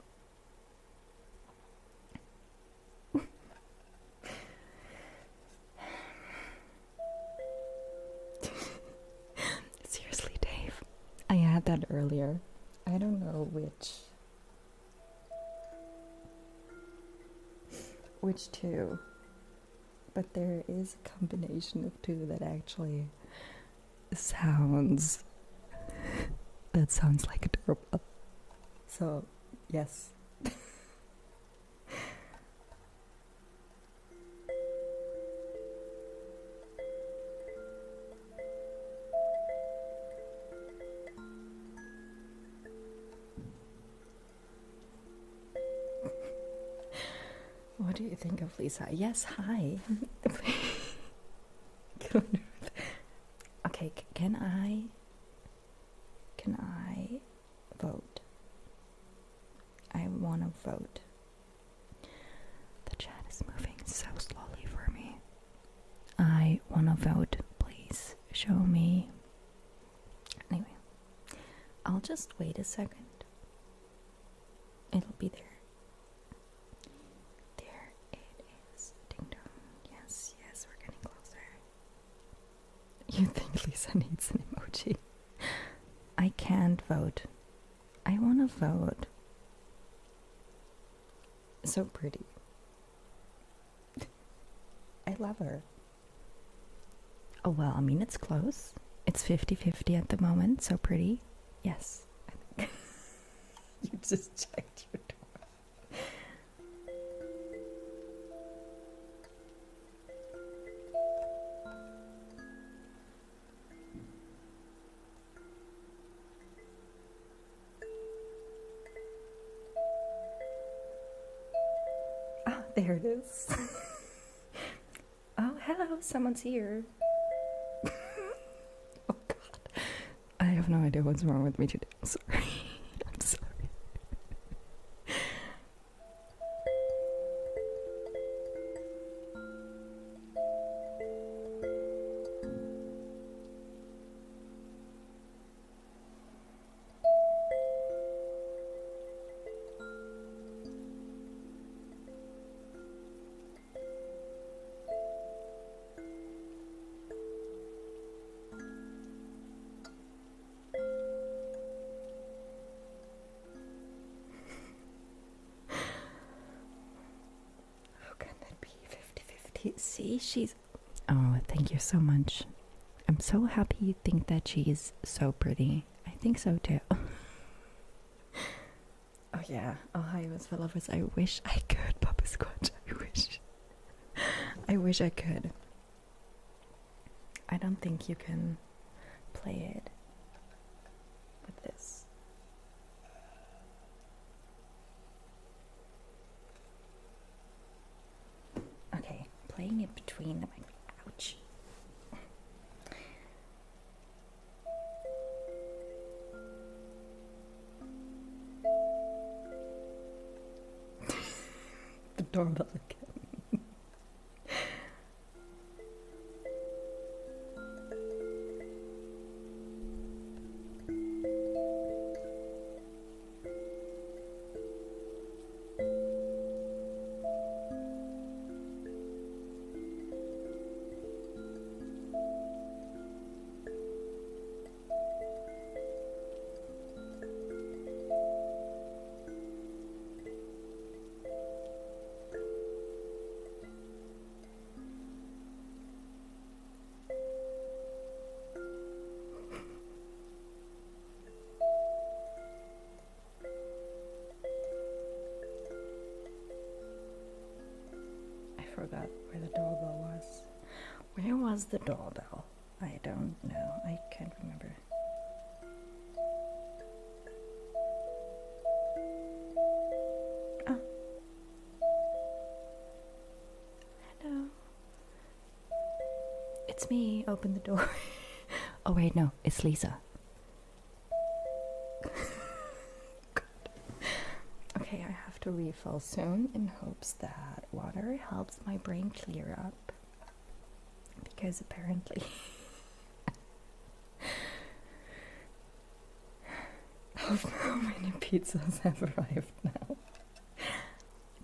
Seriously, Dave. I had that earlier. I don't know which two, but there is a combination of two that actually sounds like a doorbell. So, yes. What do you think of Lisa? Yes, hi. Okay, can I vote? I want to vote. The chat is moving so slowly for me. I want to vote. Please show me. Anyway, I'll just wait a second. It'll be there. There it is. Ding dong. Yes, we're getting closer. You think Lisa needs an emoji? I can't vote. I want to vote. So pretty. I love her. Oh, well, I mean, it's close. It's 50-50 at the moment. So pretty. Yes. You just checked your door. Oh, there it is. Oh, hello, someone's here. Oh, God. I have no idea what's wrong with me today. I'm sorry. I'm sorry. See, she's... Oh, thank you so much. I'm so happy you think that she's so pretty. I think so too. Oh yeah, Ohio is full of us. I wish I could, Papa Squatch. I wish I could. I don't think you can play it with this. Okay, playing it between them. Ouch. The doorbell again. Forgot where the doorbell was. Where was the doorbell? I don't know. I can't remember. Oh. Hello. It's me. Open the door. Oh wait, no. It's Lisa. Okay, I have to refill soon in hopes that water helps my brain clear up. Because apparently How many pizzas have arrived now?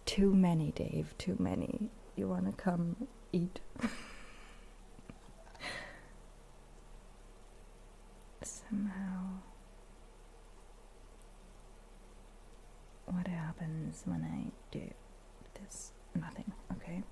Too many, Dave, too many. You wanna come eat? Somehow, what happens when I do this? Nothing, okay?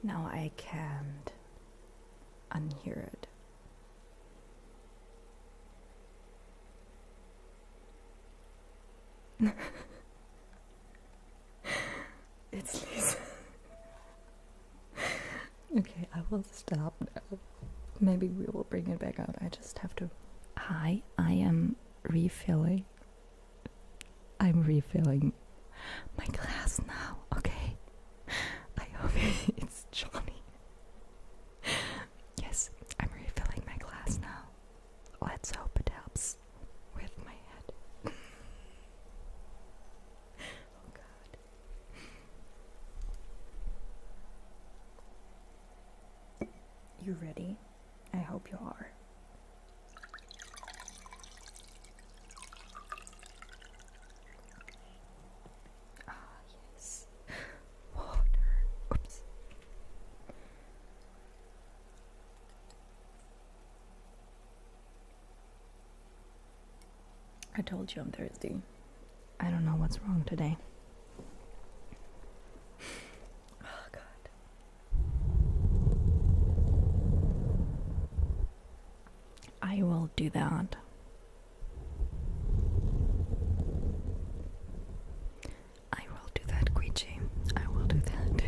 Now I can't unhear it. It's Lisa. Okay, I will stop now. Maybe we will bring it back out. I just have to. Hi, I am refilling. I'm refilling my glass now, okay? I hope it's Johnny. Yes, I'm refilling my glass now. Let's hope it helps with my head. Oh God. You ready? I hope you are. I told you I'm thirsty. I don't know what's wrong today. Oh God. I will do that. I will do that, Guichi. I will do that.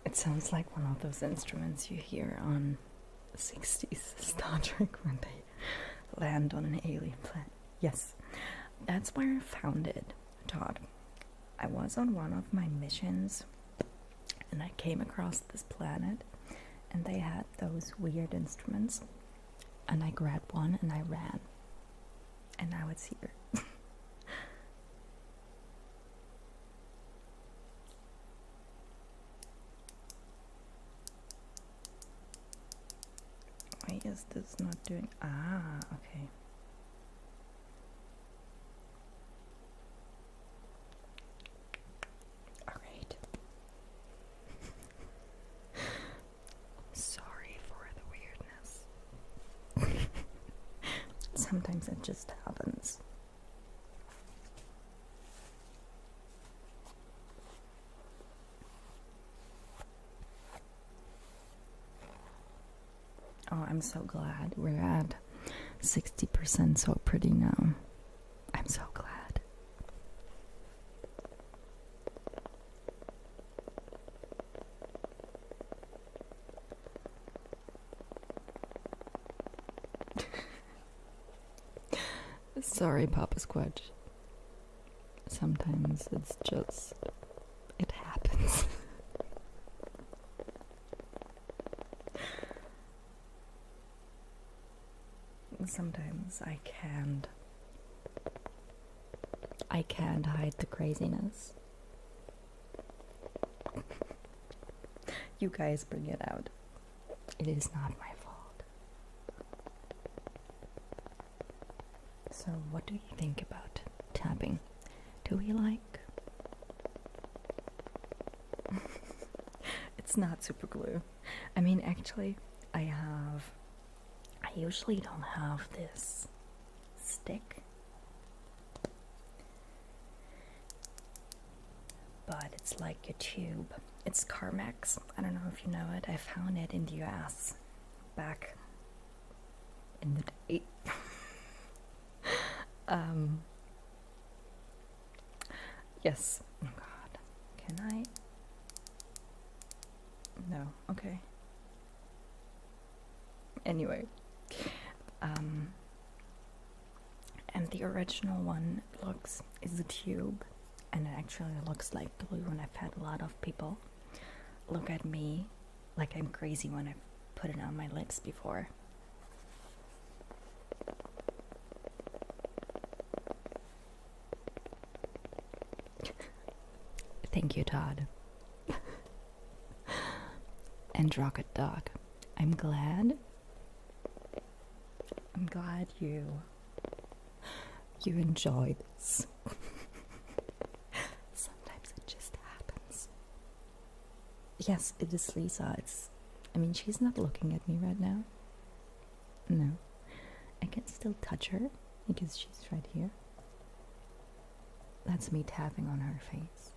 It sounds like one of those instruments you hear on 60s Star Trek when they land on an alien planet. Yes, that's where I found it, Todd. I was on one of my missions and I came across this planet and they had those weird instruments and I grabbed one and I ran. And now it's here. Why is this not doing? Ah, okay. All right. Sorry for the weirdness. Sometimes it just happens. Oh, I'm so glad we're at 60% so pretty now. I'm so glad. Sorry, Papa Squatch. Sometimes it's just, it happens. Sometimes I can't hide the craziness. You guys bring it out. It is not my fault. So what do you think about tapping? Do we like? It's not super glue. I mean, actually, I usually don't have this stick, but it's like a tube. It's Carmex. I don't know if you know it. I found it in the US back in the day. Yes. Oh God. Can I? No, okay. Anyway, and the original one is a tube, and it actually looks like glue, and I've had a lot of people look at me like I'm crazy when I put it on my lips before. Thank you, Todd. And Rocket Dog. I'm glad you enjoy this. Sometimes it just happens. Yes, it is Lisa. She's not looking at me right now. No. I can still touch her because she's right here. That's me tapping on her face.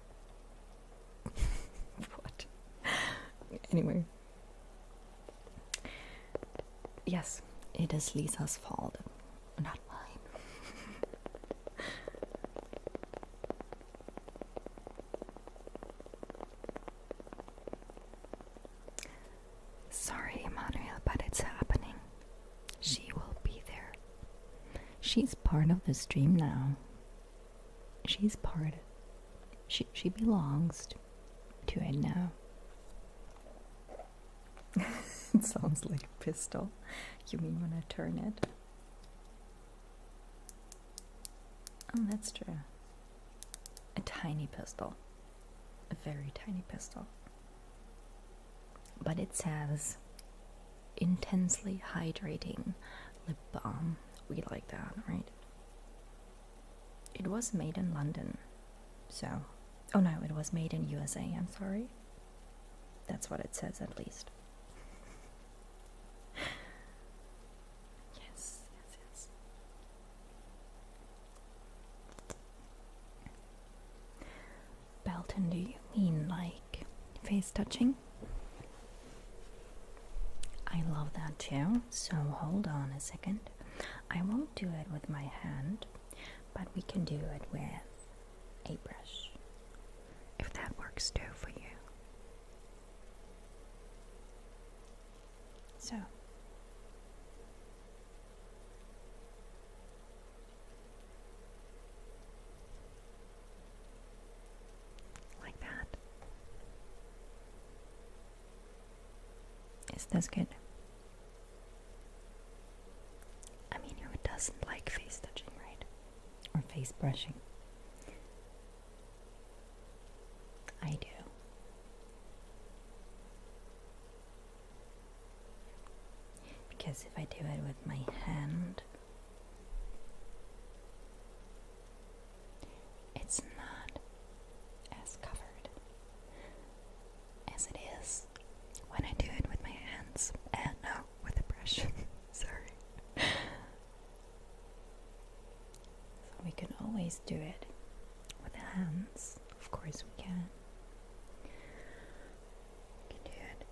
What? Anyway. Yes, it is Lisa's fault, not mine. Sorry, Emmanuel, but it's happening. She will be there. She's part of the stream now. She's part. She belongs to it now. It sounds like a pistol. You mean when I turn it? Oh, that's true. A tiny pistol. A very tiny pistol. But it says intensely hydrating lip balm. We like that, right? It was made in London. So, oh no, it was made in USA, I'm sorry. That's what it says at least. Yes. Belton, do you mean like face touching? I love that too, so hold on a second. I won't do it with my hand, but we can do it with a brush, if that works too for you. So, like that. Is this good? I mean, who doesn't like face touching, right? Or face brushing? I do. Because if I do it with my hand, it's not as covered as it is when I do it with my hands. No, with a brush. Sorry. So we can always do it with the hands. Of course we can. We can do it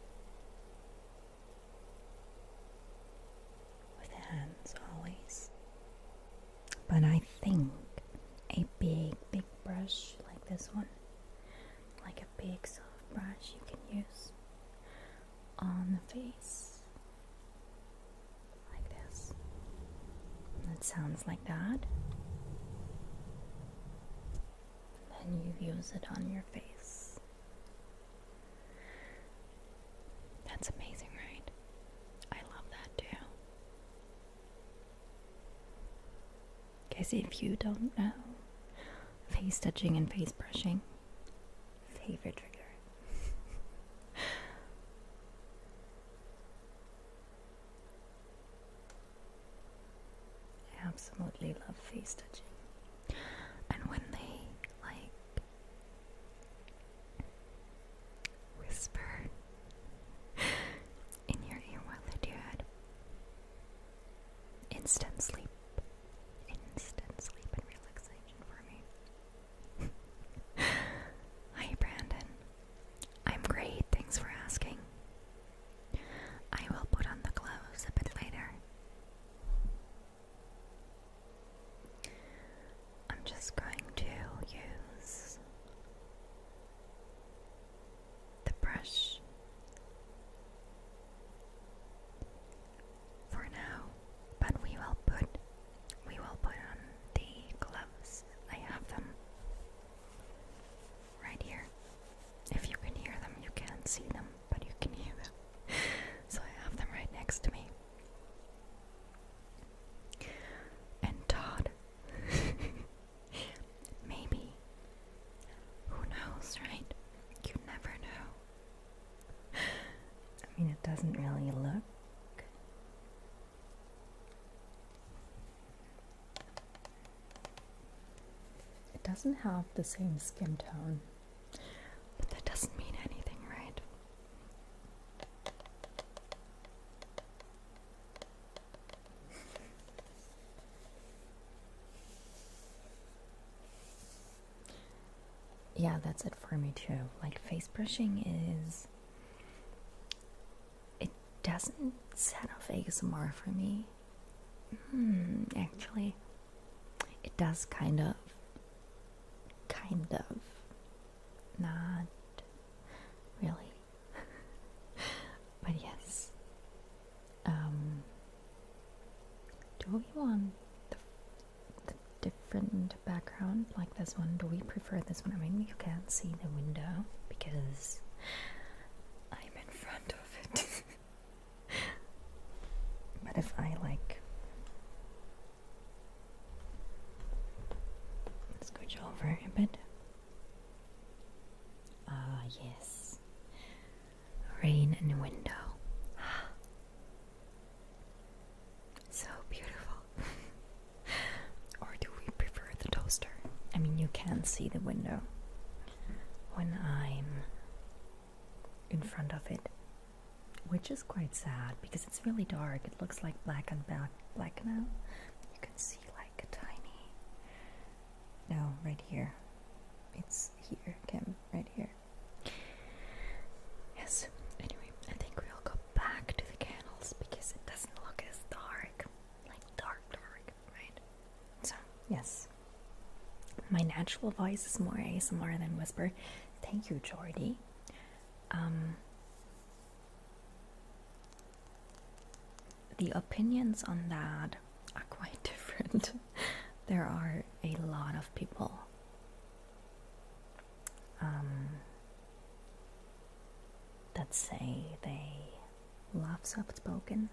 with the hands always. But I think a big brush like this one, like a big soft brush you can use on the face, like this. That sounds like that. And you use it on your face. That's amazing, right? I love that too. Because if you don't know, face touching and face brushing, favorite trigger. I absolutely love face touching. And when they whisper in your ear while they do it, instant sleep and relaxation for me. Hi Brandon, I'm great, thanks for asking. I will put on the gloves a bit later. I'm just going to use doesn't have the same skin tone, but that doesn't mean anything, right? Yeah, that's it for me too. Like, face brushing it doesn't set off ASMR for me. Actually, it does kind of. Not really. But yes. Do we want the different background like this one? Do we prefer this one? I mean, you can't see the window because I'm in front of it. But if I like scooch over a bit. Ah, yes. Rain in the window. So beautiful. Or do we prefer the toaster? I mean, you can't see the window when I'm in front of it, which is quite sad because it's really dark. It looks like black now. You can see like a tiny. No, right here. It's here, Kim, right here. Yes. Anyway, I think we'll go back to the candles because it doesn't look as dark, like dark, right? So yes, my natural voice is more ASMR than whisper. Thank you, Jordy. The opinions on that are quite different. There are a lot of people that say they love soft spoken,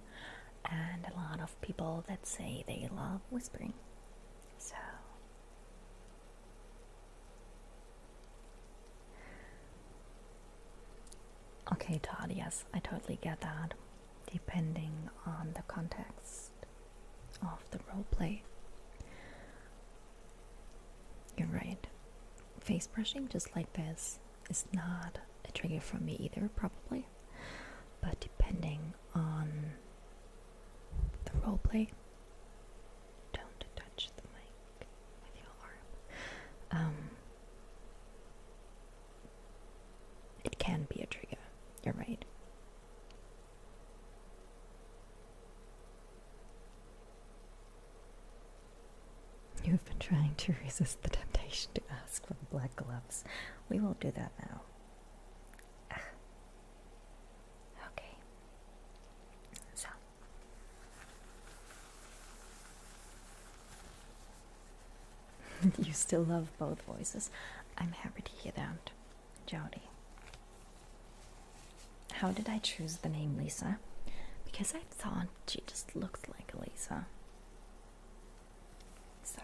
and a lot of people that say they love whispering. So okay, Todd, yes, I totally get that. Depending on the context of the roleplay. You're right. Face brushing just like this is not a trigger for me either, probably. But depending on the roleplay, don't touch the mic with your arm. It can be a trigger. You're right. You've been trying to resist the temptation to ask for the black gloves. We will do that now. Okay. So. You still love both voices. I'm happy to hear that, Jody. How did I choose the name Lisa? Because I thought she just looked like a Lisa. So.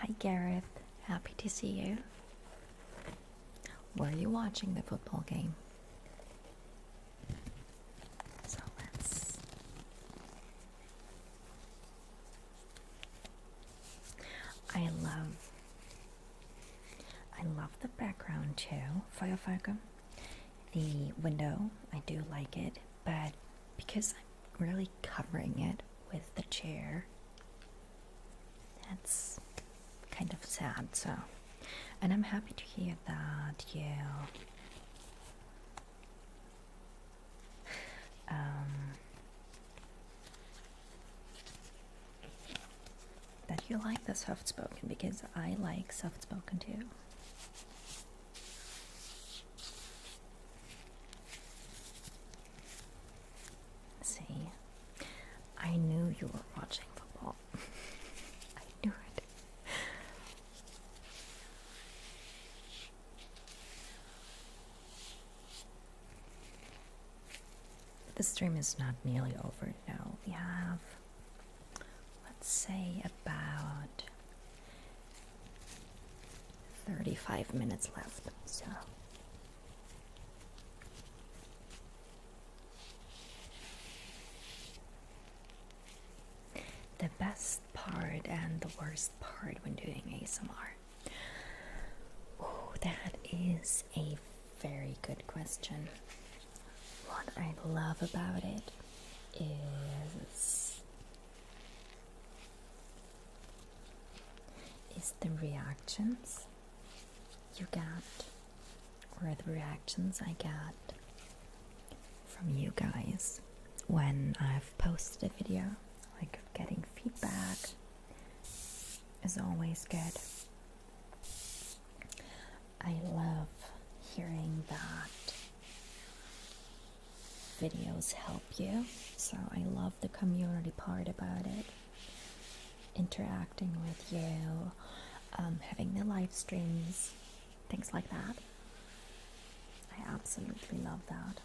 Hi Gareth, happy to see you. Were you watching the football game? So let's... I love the background too, Firefighter. The window, I do like it, but because I'm really covering it with the chair, that's kind of sad. So, and I'm happy to hear that you that you like the soft spoken, because I like soft spoken too. See, I knew you were watching football. I knew it. The stream is not nearly over now. We have, let's say, about 35 minutes left. So the best favorite and the worst part when doing ASMR? Oh, that is a very good question. What I love about it is the reactions you get, or the reactions I get from you guys when I've posted a video. Like, getting feedback is always good. I love hearing that videos help you, so I love the community part about it, interacting with you, having the live streams, things like that. I absolutely love that.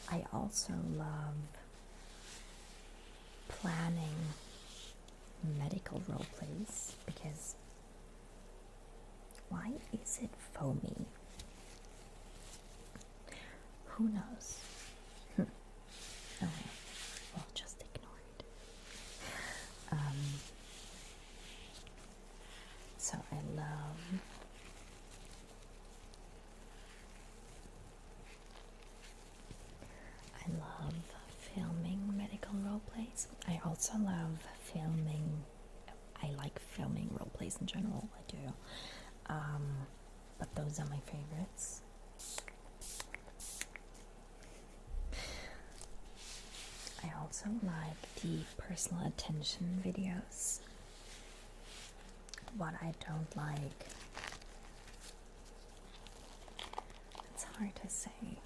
I also love planning medical role plays, because why is it foamy? Who knows? Okay, we'll just ignore it. So I love filming medical role plays. I also love filming. I like filming role plays in general. I do. But those are my favorites. I also like the personal attention videos. What I don't like, it's hard to say.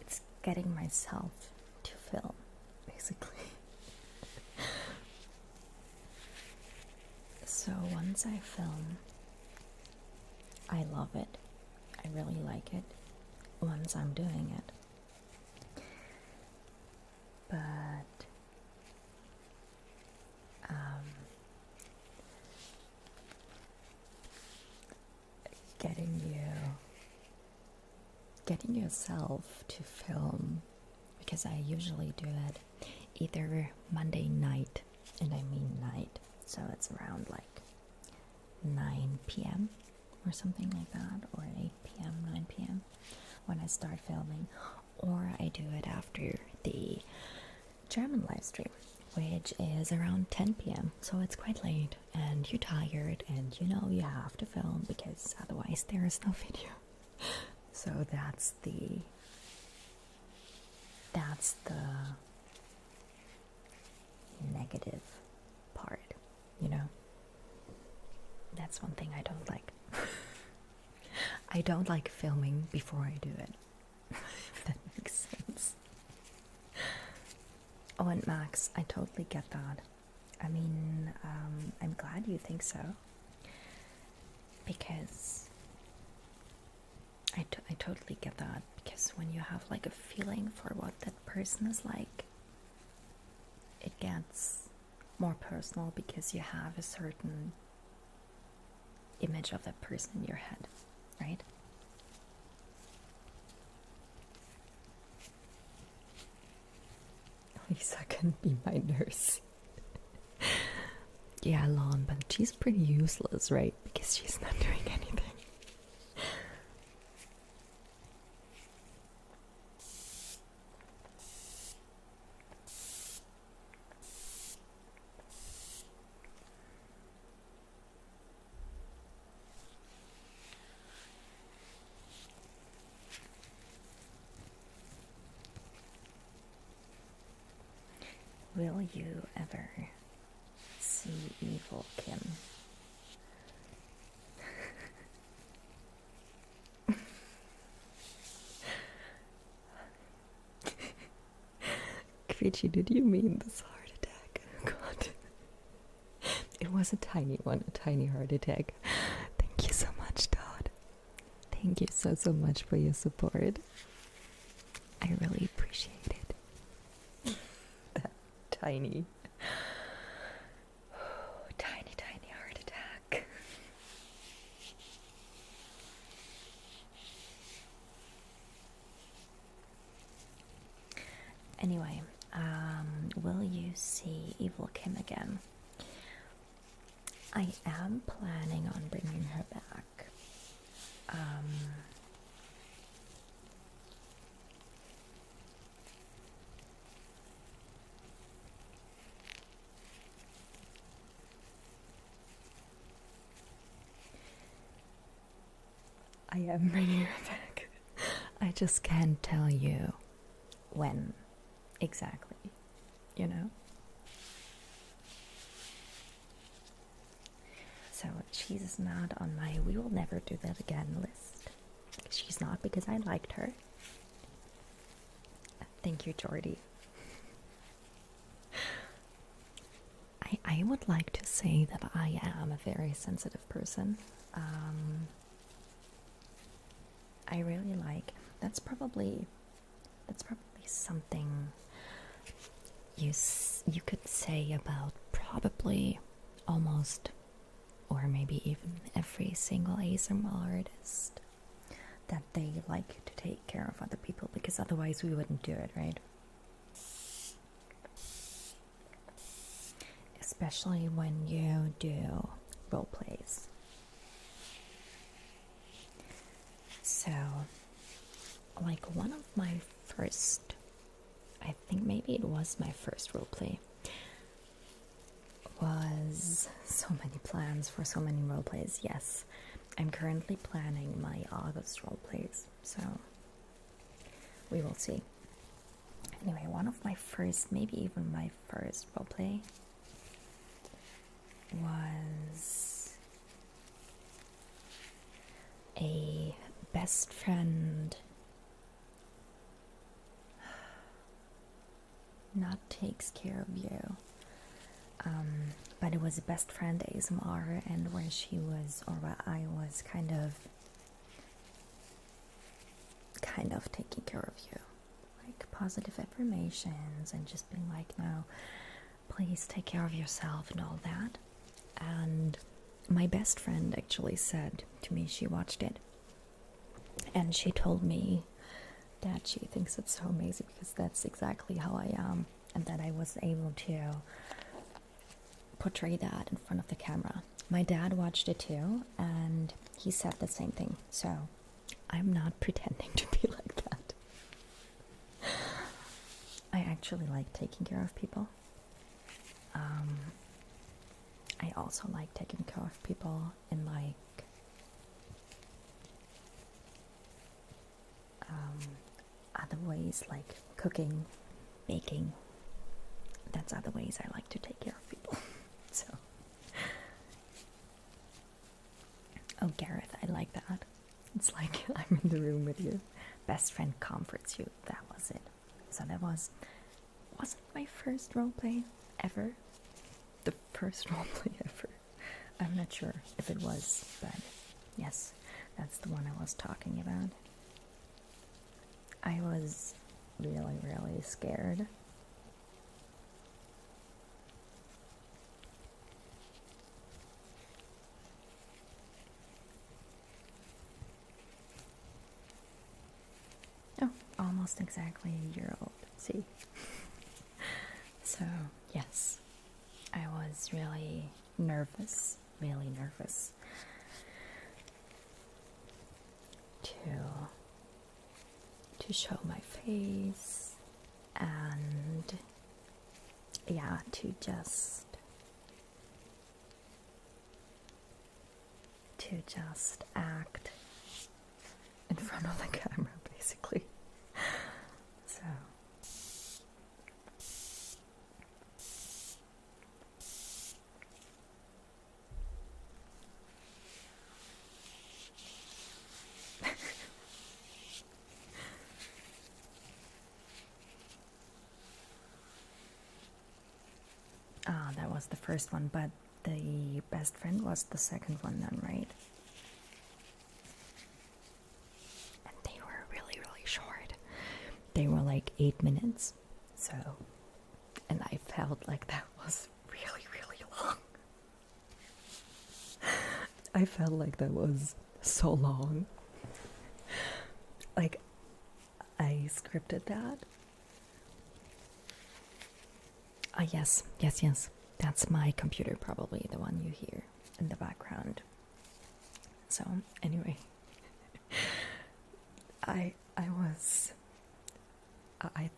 It's getting myself to film, basically. So once I film, I love it. I really like it once I'm doing it. But getting yourself to film, because I usually do it either Monday night, and I mean night, so it's around like 9 p.m. or something like that, or 8 p.m., 9 p.m. when I start filming, or I do it after the German live stream, which is around 10 p.m. So it's quite late, and you're tired, and you know you have to film because otherwise there is no video. So that's the negative part, you know. That's one thing I don't like. I don't like filming before I do it, if that makes sense. Oh, and Max, I totally get that. I mean, I'm glad you think so, because I totally get that, because when you have like a feeling for what that person is like, it gets more personal because you have a certain image of that person in your head, right? Lisa can be my nurse. Yeah, Lon, but she's pretty useless, right? Because she's not doing anything. Will you ever see evil Kim? Creechy, did you mean this heart attack? God. It was a tiny one, a tiny heart attack. Thank you so much, Todd. Thank you so much for your support. I really appreciate it. Tiny heart attack. Anyway, will you see Evil Kim again? I am planning on bringing her back. I am bringing her back. I just can't tell you when exactly, you know? So she's not on my we will never do that again list. She's not because I liked her. Thank you, Jordy. I would like to say that I am a very sensitive person. I really like that's probably something you could say about probably almost or maybe even every single ASMR artist, that they like to take care of other people because otherwise we wouldn't do it, right? Especially when you do role plays. So, like one of my first, I think maybe it was my first role play, was so many plans for so many role plays. Yes, I'm currently planning my August role plays, so we will see. Anyway, one of my first, maybe even my first role play was a best friend not takes care of you, but it was a best friend ASMR, and where she was, or where I was kind of taking care of you, like positive affirmations and just being like, no, please take care of yourself and all that. And my best friend actually said to me, she watched it and she told me that she thinks it's so amazing because that's exactly how I am, and that I was able to portray that in front of the camera. My dad watched it too, and he said the same thing. So I'm not pretending to be like that. I actually like taking care of people. I also like taking care of people in like other ways, like cooking, baking. That's other ways I like to take care of people. So, oh, Gareth, I like that. It's like I'm in the room with you. Best friend comforts you. That was it. So that wasn't my first roleplay ever. The first roleplay ever. I'm not sure if it was, but yes, that's the one I was talking about. I was really, really scared. Oh, almost exactly a year old. See? So, yes, I was really nervous to show my face, and yeah, to just act in front of the camera, basically. So that was the first one, but the best friend was the second one then, right? And they were really, really short. They were like 8 minutes. So, and I felt like that was really, really long. I felt like that was so long. Like, I scripted that. Yes. That's my computer, probably, the one you hear. in the background. So anyway, I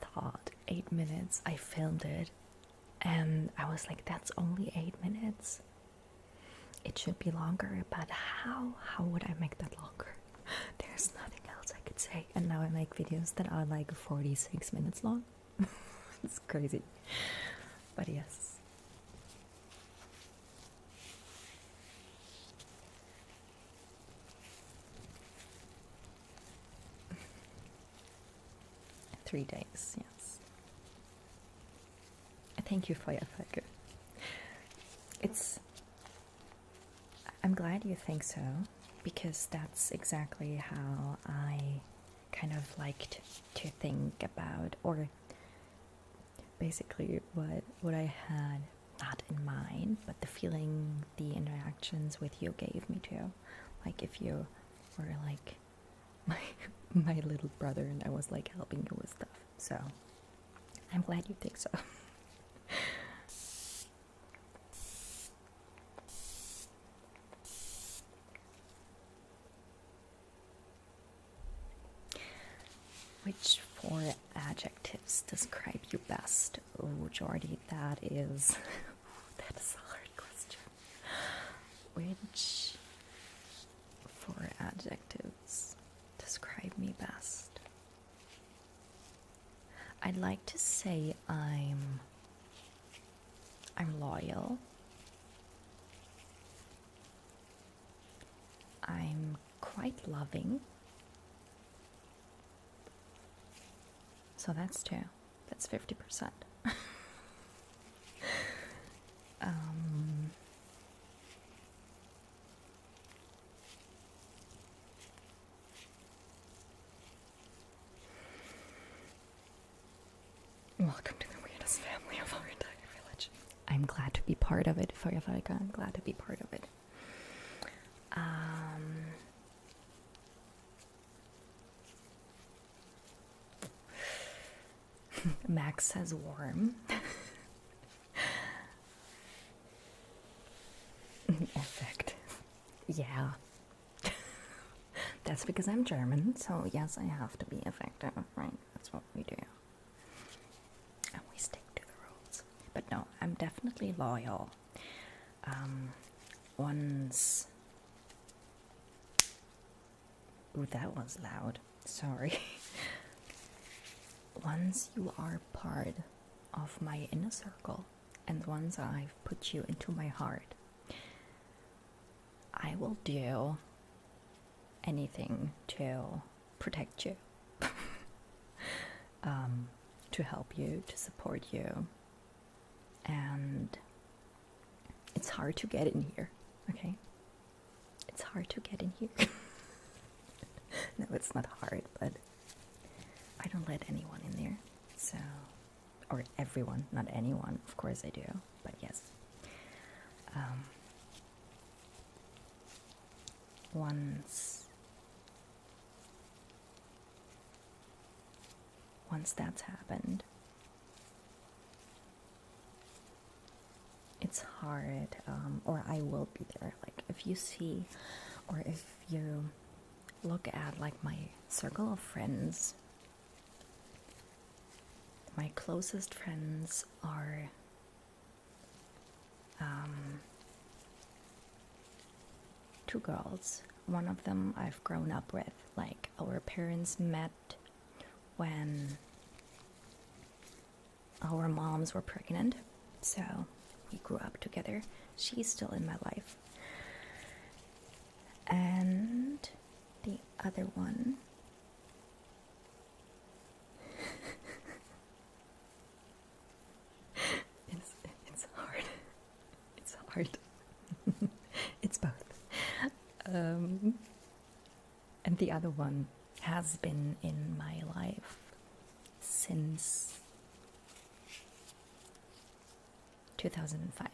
thought 8 minutes. I filmed it and I was like, that's only 8 minutes. It should be longer, but how would I make that longer? There's nothing else I could say. And now I make videos that are like 46 minutes long. It's crazy. But yes. Three days, yes. Thank you for your focus. I'm glad you think so, because that's exactly how I kind of liked to think about, or basically what I had not in mind, but the feeling the interactions with you gave me too. Like if you were like my little brother and I was like helping you with stuff. So I'm glad you think so. Which 4 adjectives describe you best? Oh, Jordy, that is a hard question. Which 4 adjectives describe me best? I'd like to say I'm loyal. I'm quite loving. So that's 2. That's 50%. Welcome to the weirdest family of our entire village. I'm glad to be part of it, Feuerwerker. I'm glad to be part of it. Max says warm. Effective. Yeah. That's because I'm German, so yes, I have to be effective, right? That's what we do. And we stick to the rules. But no, I'm definitely loyal. Once... Ooh, that was loud. Sorry. Once you are part of my inner circle, and once I've put you into my heart, I will do anything to protect you, to help you, to support you. And it's hard to get in here, okay? It's hard to get in here. No, it's not hard, but I don't let anyone in there, so, or everyone, not anyone, of course I do, but yes. Once that's happened, it's hard, or I will be there. Like if you see, or if you look at like my circle of friends, my closest friends are 2 girls. One of them I've grown up with. Like our parents met when our moms were pregnant, so we grew up together. She's still in my life. And the other one, it's hard. It's hard. It's both. And the other one has been in my life since 2005.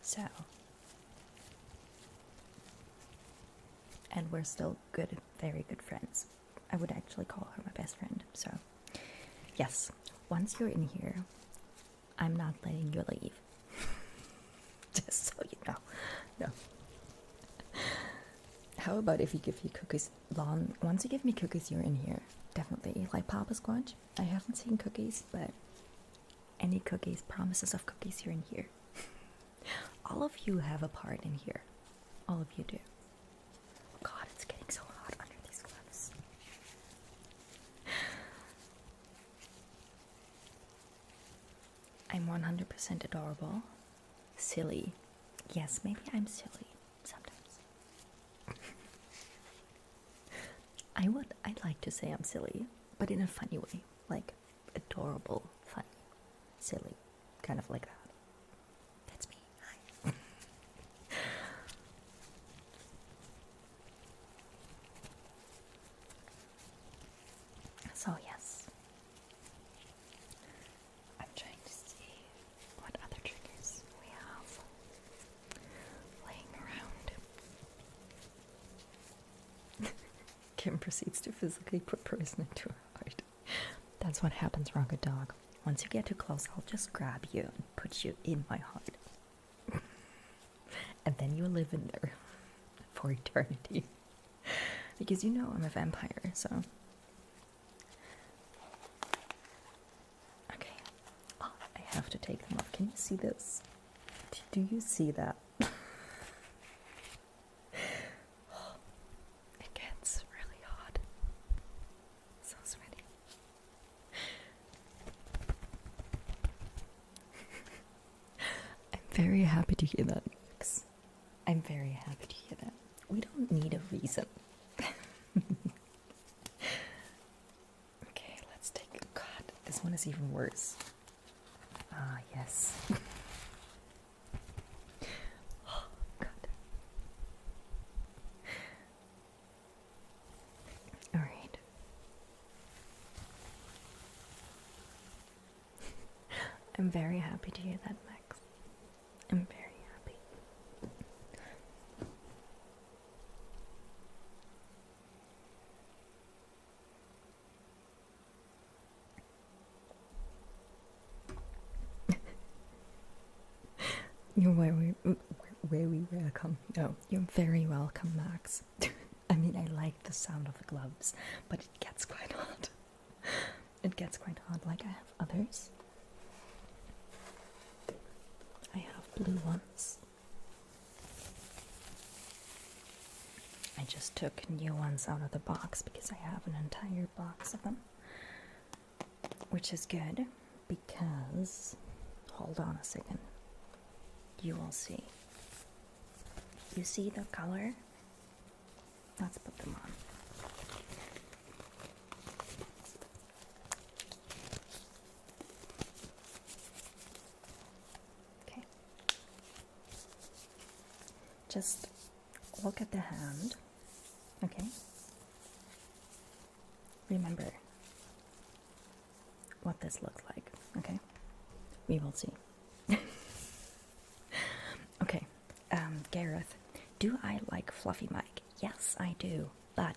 So, and we're still good, very good friends. I would actually call her my best friend. So, yes, once you're in here, I'm not letting you leave. Just so you know. No. How about if you give me cookies? Once you give me cookies, you're in here. Definitely. Like Papa Squatch. I haven't seen cookies, but any cookies, promises of cookies, you're in here. All of you have a part in here. All of you do. God, it's getting so hot under these gloves. I'm 100% adorable. Silly. Yes, maybe I'm silly sometimes. I'd like to say I'm silly, but in a funny way. Like adorable, funny, silly. Kind of like that. That's me. Hi. So yes. I'm trying to see what other triggers we have laying around. Kim proceeds to physically put person into her heart. That's what happens, Rocket Dog. Once you get too close, I'll just grab you and put you in my heart. And then you'll live in there for eternity. Because you know I'm a vampire, so. Okay. Oh, I have to take them off. Can you see this? Do you see that? It gets really hot. So sweaty. I'm very happy to hear that, Max. I'm very happy to hear that. We don't need a reason. Okay, let's take a God, this one is even worse. Ah, yes. Oh, God. All right. I'm very happy to hear that, Max. I'm very happy. You're very welcome. No, you're very welcome, Max. I mean, I like the sound of the gloves, but it gets quite hot. It gets quite hot. Like I have others. I have blue ones. I just took new ones out of the box because I have an entire box of them, which is good because, hold on a second, you will see. You see the color? Let's put them on. Okay. Just look at the hand. Okay. Remember what this looks like. Okay. We will see. Okay. Gareth, do I like Fluffy Mike? Yes, I do, but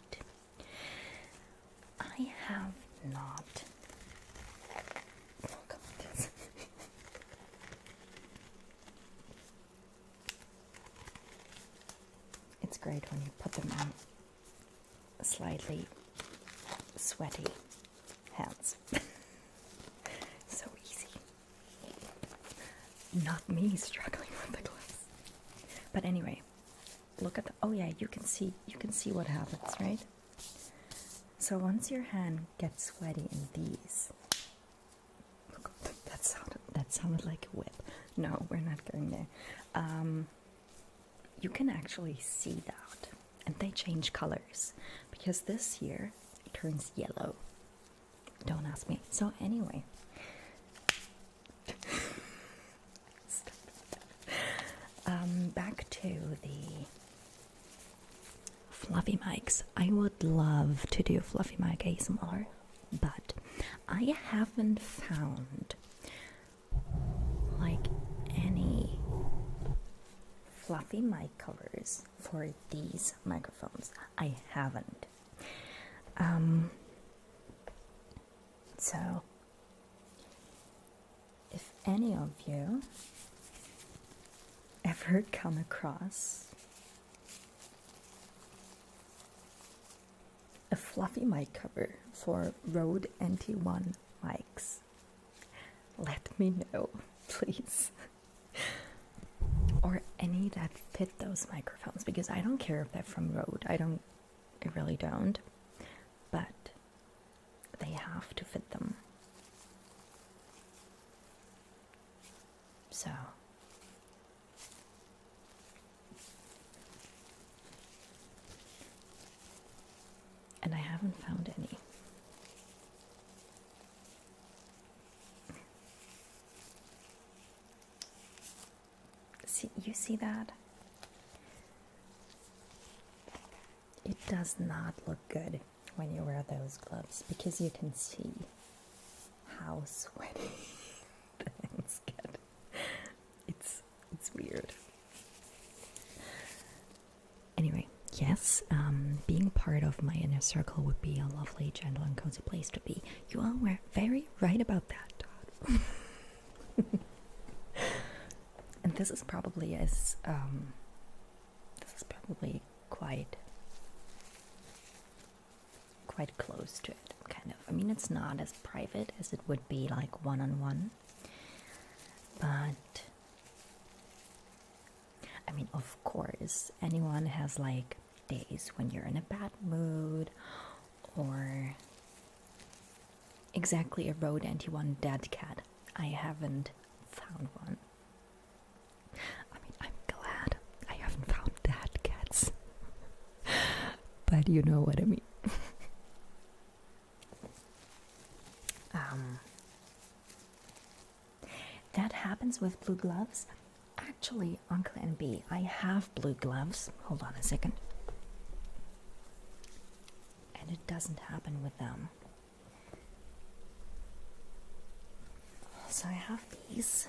I have not. Look at this. It's great when you put them on slightly sweaty hands. So easy. Not me struggling with the gloves. But anyway, look at the, oh yeah, you can see what happens, right? So once your hand gets sweaty in these, look, that sounded like a whip. No, we're not going there. You can actually see that, and they change colors because this here it turns yellow. Don't ask me. So anyway, back to the Fluffy Mics. I would love to do Fluffy Mic ASMR, but I haven't found like any Fluffy mic covers for these microphones. I haven't. So if any of you ever come across a fluffy mic cover for Rode NT1 mics. Let me know, please. Or any that fit those microphones, because I don't care if they're from Rode. I really don't. But they have to fit them. So and I haven't found any. You see that? It does not look good when you wear those gloves, because you can see how sweaty the hands get. It's weird. Anyway, yes, being part of my inner circle would be a lovely, gentle, and cozy place to be. You all were very right about that, Todd. And this is probably quite close to it, kind of. I mean, it's not as private as it would be like one-on-one, but I mean, of course, anyone has like days when you're in a bad mood, or exactly a Rode NT1 dead cat. I haven't found one. I mean, I'm glad I haven't found dead cats. But you know what I mean. That happens with blue gloves. Actually, Uncle and B, I have blue gloves. Hold on a second. And it doesn't happen with them. So I have these.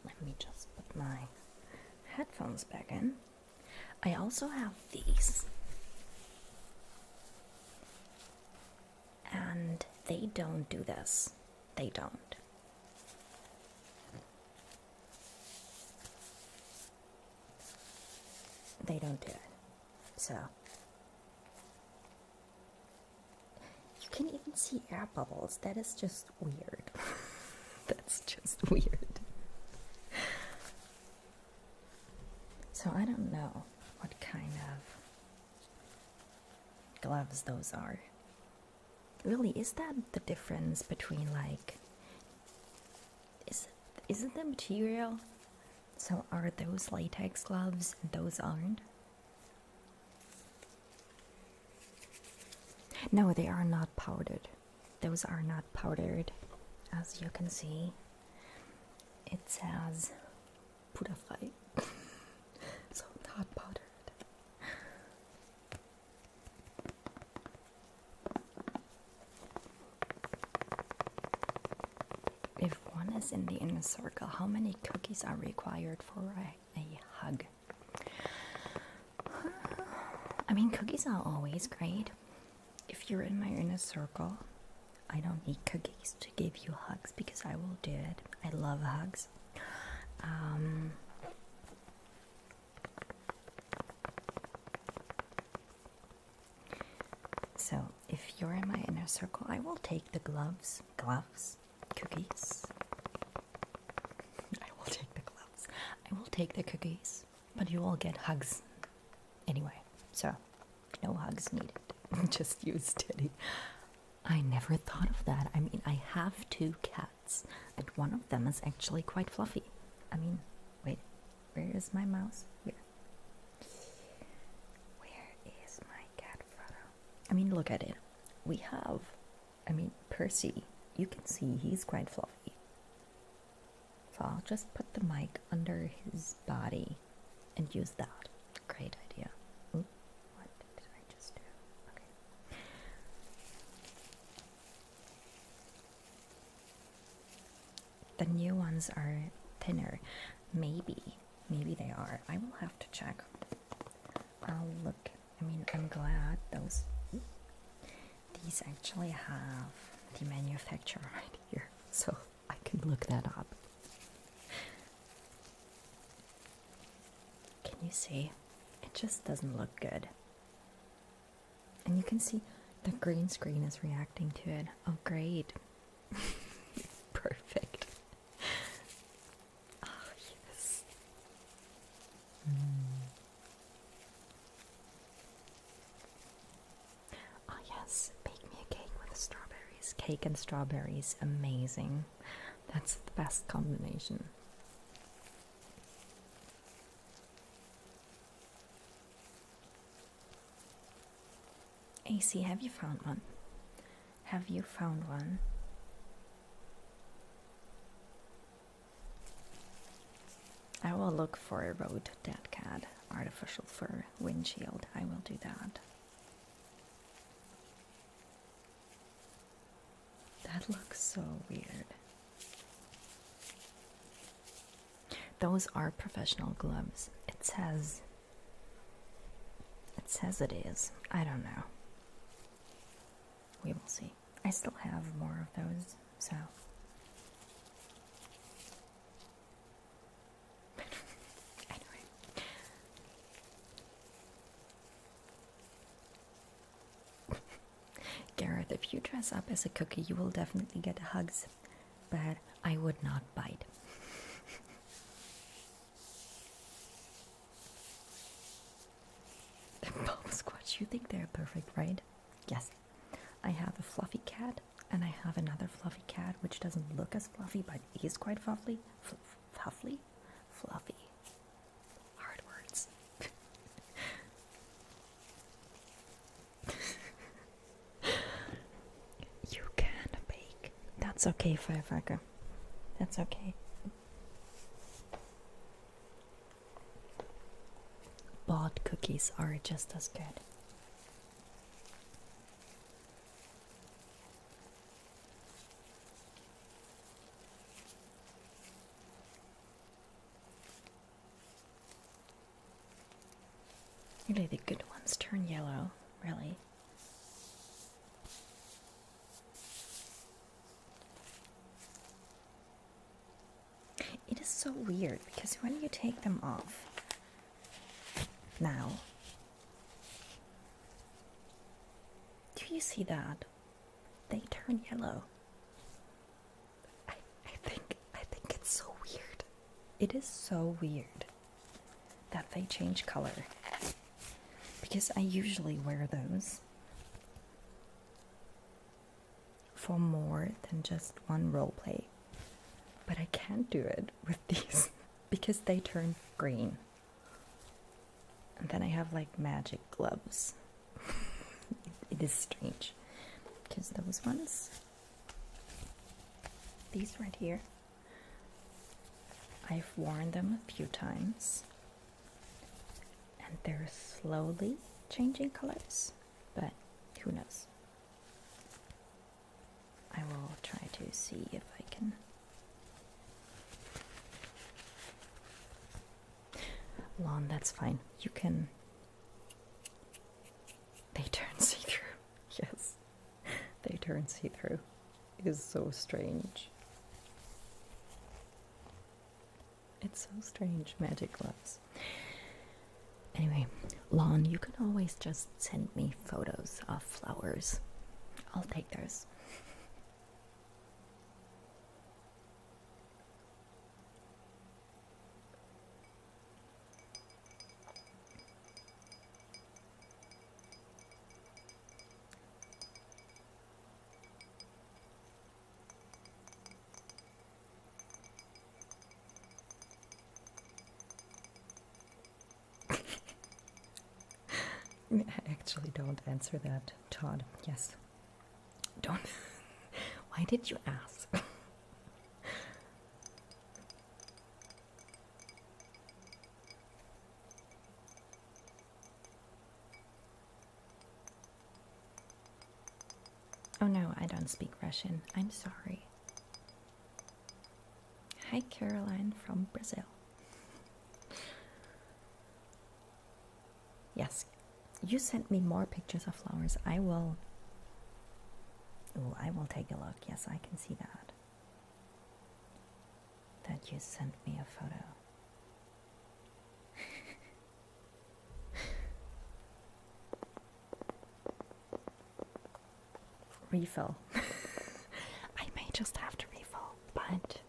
Let me just put my headphones back in. I also have these. And they don't do this. They don't. They don't do it. So you can even see air bubbles. That is just weird. That's just weird. So I don't know what kind of gloves those are. Really, is that the difference between, like, is it the material? So are those latex gloves and those aren't? No, they are not powdered. Those are not powdered. As you can see, it says purified. So not powdered. If one is in the inner circle, how many cookies are required for a hug? I mean, cookies are always great. If you're in my inner circle, I don't need cookies to give you hugs, because I will do it. I love hugs. So if you're in my inner circle, I will take the gloves, cookies. I will take the gloves. I will take the cookies, but you will get hugs anyway. So no hugs needed. Just use Teddy. I never thought of that. I mean, I have 2 cats, and one of them is actually quite fluffy. I mean, wait, where is my mouse? Here. Where is my cat photo? I mean, look at it. We have, I mean, Percy. You can see he's quite fluffy. So I'll just put the mic under his body and use that. Great idea. Ooh, what did I just do? Okay. The new ones are thinner. Maybe they are. I will have to check. I'll look. I mean, I'm glad these actually have the manufacturer right here, so I can look that up. Can you see? It just doesn't look good. And you can see the green screen is reacting to it. Oh, great. Perfect. Oh, yes. Oh, yes. Bake me a cake with strawberries. Cake and strawberries. Amazing. That's the best combination. AC, have you found one? Have you found one? I will look for a road dead cat, artificial fur, windshield. I will do that. That looks so weird. Those are professional gloves. It says it is. I don't know. We will see. I still have more of those, so. Anyway. Gareth, if you dress up as a cookie, you will definitely get hugs, but I would not bite. Bomb squatch, you think they're perfect, right? Yes. I have a fluffy cat, and I have another fluffy cat, which doesn't look as fluffy, but is quite fluffy. Fluffy? Hard words. You can bake. That's okay, Firefucker. That's okay. Bought cookies are just as good. Really, the good ones turn yellow, really. It is so weird because when you take them off now, do you see that? They turn yellow. I think it's so weird. It is so weird that they change color. Because I usually wear those for more than just one role play. But I can't do it with these because they turn green. And then I have like magic gloves. It is strange. Because those ones, these right here, I've worn them a few times. And they're slowly changing colors, but who knows? I will try to see if I can. Lawn, that's fine. You can. They turn see-through. Yes, they turn see-through. It is so strange. It's so strange. Magic gloves. Anyway, Lawn, you can always just send me photos of flowers. I'll take those. I actually don't answer that, Todd. Yes. Don't. Why did you ask? Oh no, I don't speak Russian. I'm sorry. Hi, Caroline from Brazil. Yes. You sent me more pictures of flowers. I will take a look. Yes, I can see that. That you sent me a photo. refill. I may just have to refill, but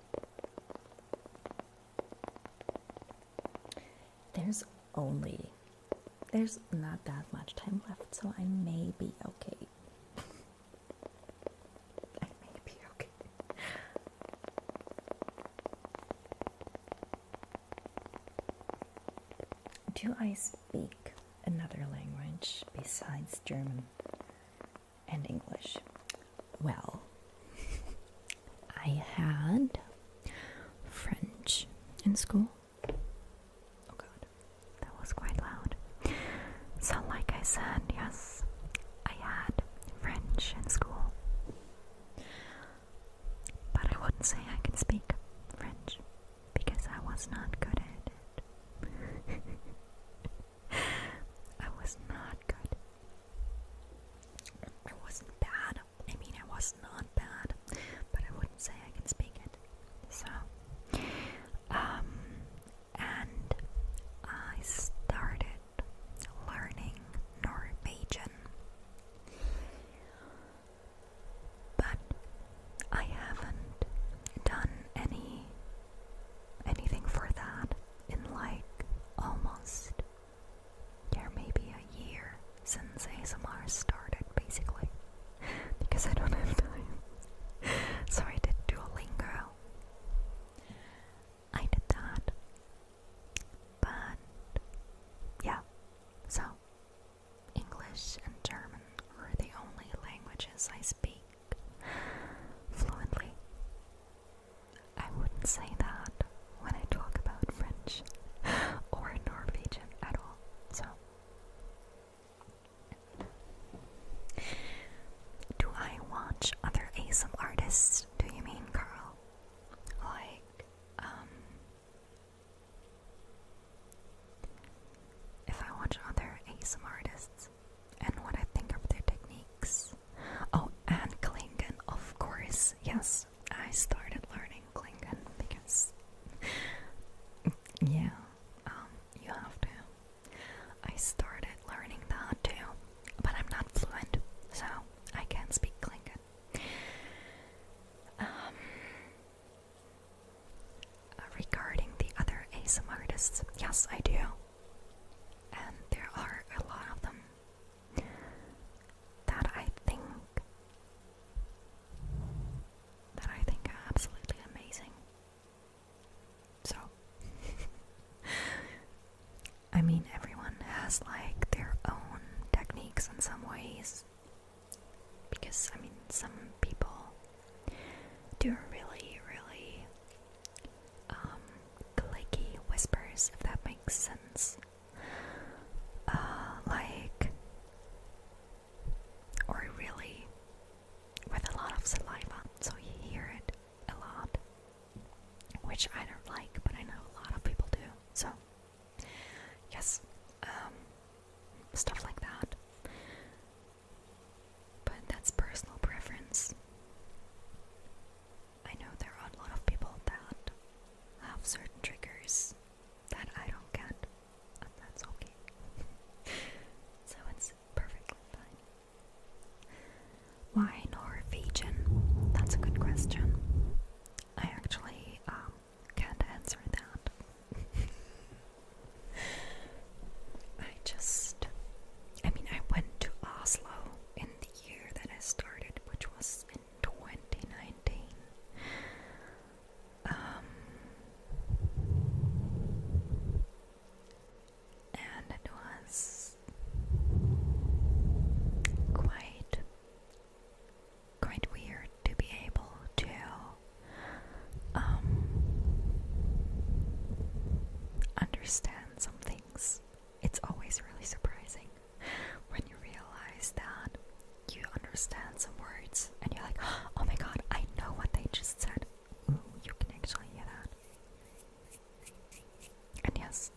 there's not that much time left, so I may be okay. I may be okay. Do I speak another language besides German and English? Well, I had French in school. Oh god, that was quite loud. So like I said, yes, I had French in school. But I wouldn't say I can speak French because I was not good at it. I was not good. I wasn't bad. I mean, I was not bad, but I wouldn't say I can speak it. So, and I started learning Norwegian, but I haven't done anything for that in like almost maybe a year since ASMR started, basically, because I don't have time. So I did Duolingo. I did that, but yeah, so English and German are the only languages I speak fluently. I wouldn't say that when I talk about French or Norwegian at all. So, do I watch other ASMR artists? Do you mean, Carl? Like, if I watch other ASMR artists and what I think of their techniques. Oh, and Klingon, of course. Yes, I started learning Klingon because, yeah, you have to. I started learning that too, but I'm not fluent, so I can't speak Klingon. Regarding the other ASMR artists, yes, I do. And there are a lot of them that I think are absolutely amazing. So, I mean, everyone has like their own techniques in some ways, because I mean, some people do really clicky whispers, if that makes sense. Like, or really with a lot of saliva, so you hear it a lot, which I don't like, but I know a lot of people do. So, yes, stuff like that. But that's personal preference. I know there are a lot of people that have certain triggers that I don't get, and that's okay. So it's perfectly fine. Why Norwegian? That's a good question. I actually can't answer that. I mean, I went to Oslo in the year that I started, which was in 2019. And it was quite weird to be able to understand some things. It's always really surprising when you realize that you understand some words and you're like, oh my god, I know what they just said. Ooh, you can actually hear that. And yes,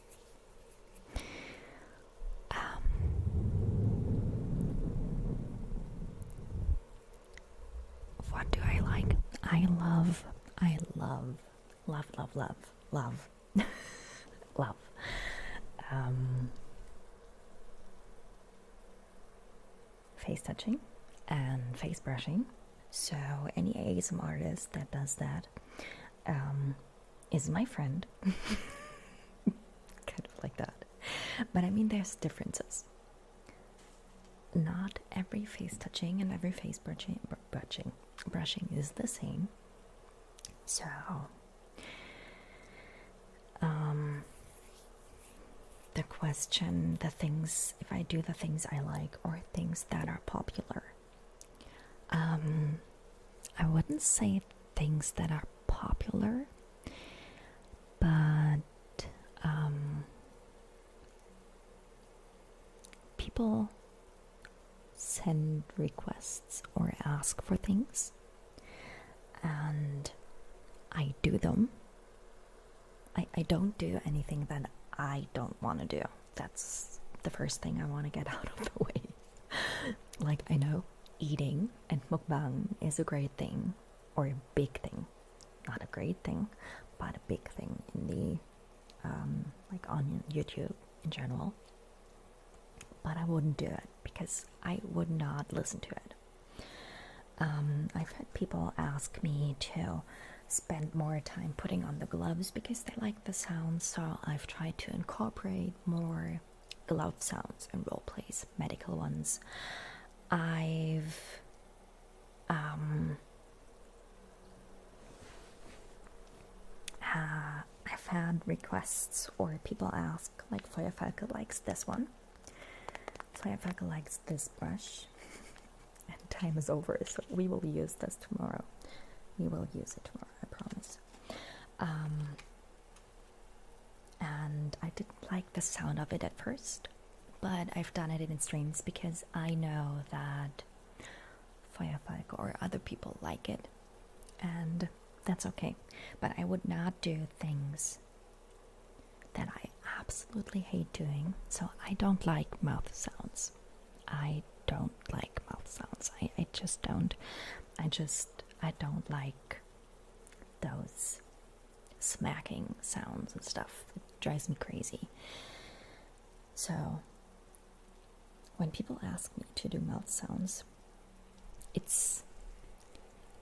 what do I like? I love love face touching and face brushing. So any ASMR artist that does that is my friend. Kind of like that. But I mean, there's differences. Not every face touching and every face brushing is the same. So the question, the things, if I do the things I like or things that are popular, I wouldn't say things that are popular, but people send requests or ask for things and I do them. I don't do anything that I don't want to do. That's the first thing I want to get out of the way. Like, I know eating and mukbang is a great thing, or a big thing. Not a great thing, but a big thing in the like on YouTube in general. But I wouldn't do it because I would not listen to it. I've had people ask me to spend more time putting on the gloves because they like the sound, so I've tried to incorporate more glove sounds and role plays, medical ones. I've had requests or people ask, like Feuerfalke likes this one. Feuerfalke likes this brush. And time is over, so we will use this tomorrow. We will use it tomorrow, I promise. And I didn't like the sound of it at first, but I've done it in streams because I know that Feuerfalke or other people like it, and that's okay. But I would not do things that I absolutely hate doing. So I don't like mouth sounds. I don't like mouth sounds. I just don't. I don't like those smacking sounds and stuff. It drives me crazy. So when people ask me to do mouth sounds,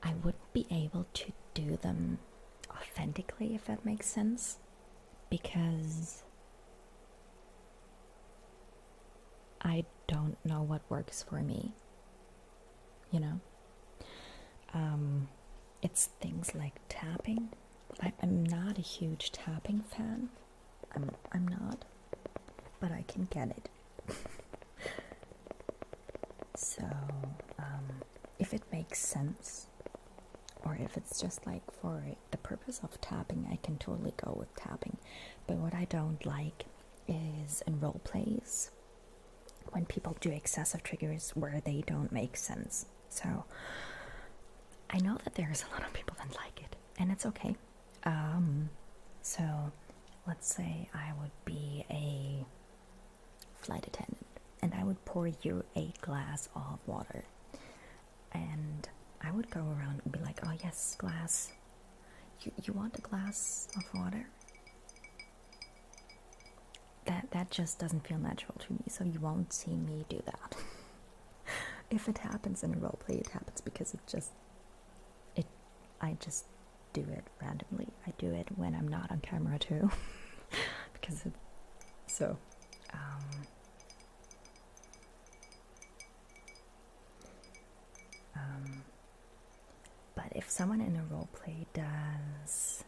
I wouldn't be able to do them authentically, if that makes sense, because I don't know what works for me, you know. It's things like tapping. I'm not a huge tapping fan. I'm not, but I can get it. So if it makes sense, or if it's just like for the purpose of tapping, I can totally go with tapping. But what I don't like is in role plays when people do excessive triggers where they don't make sense. So I know that there's a lot of people that like it, and it's okay. So let's say I would be a flight attendant and I would pour you a glass of water, and I would go around and be like, oh yes, glass, you want a glass of water? That just doesn't feel natural to me, so you won't see me do that. If it happens in a roleplay, it happens because I just do it randomly. I do it when I'm not on camera too. Because but if someone in a roleplay does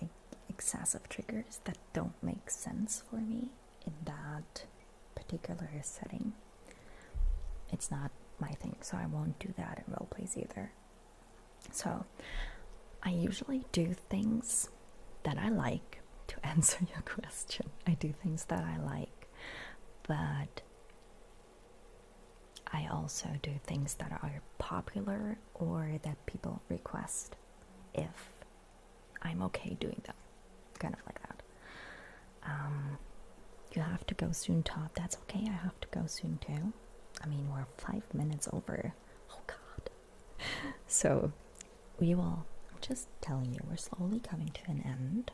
like excessive triggers that don't make sense for me in that particular setting, it's not my thing, so I won't do that in roleplays either. So I usually do things that I like. To answer your question, I do things that I like, but I also do things that are popular or that people request if I'm okay doing them, kind of like that. You have to go soon, Todd. That's okay, I have to go soon too. I mean, we're 5 minutes over. Oh god. So I'm just telling you, we're slowly coming to an end.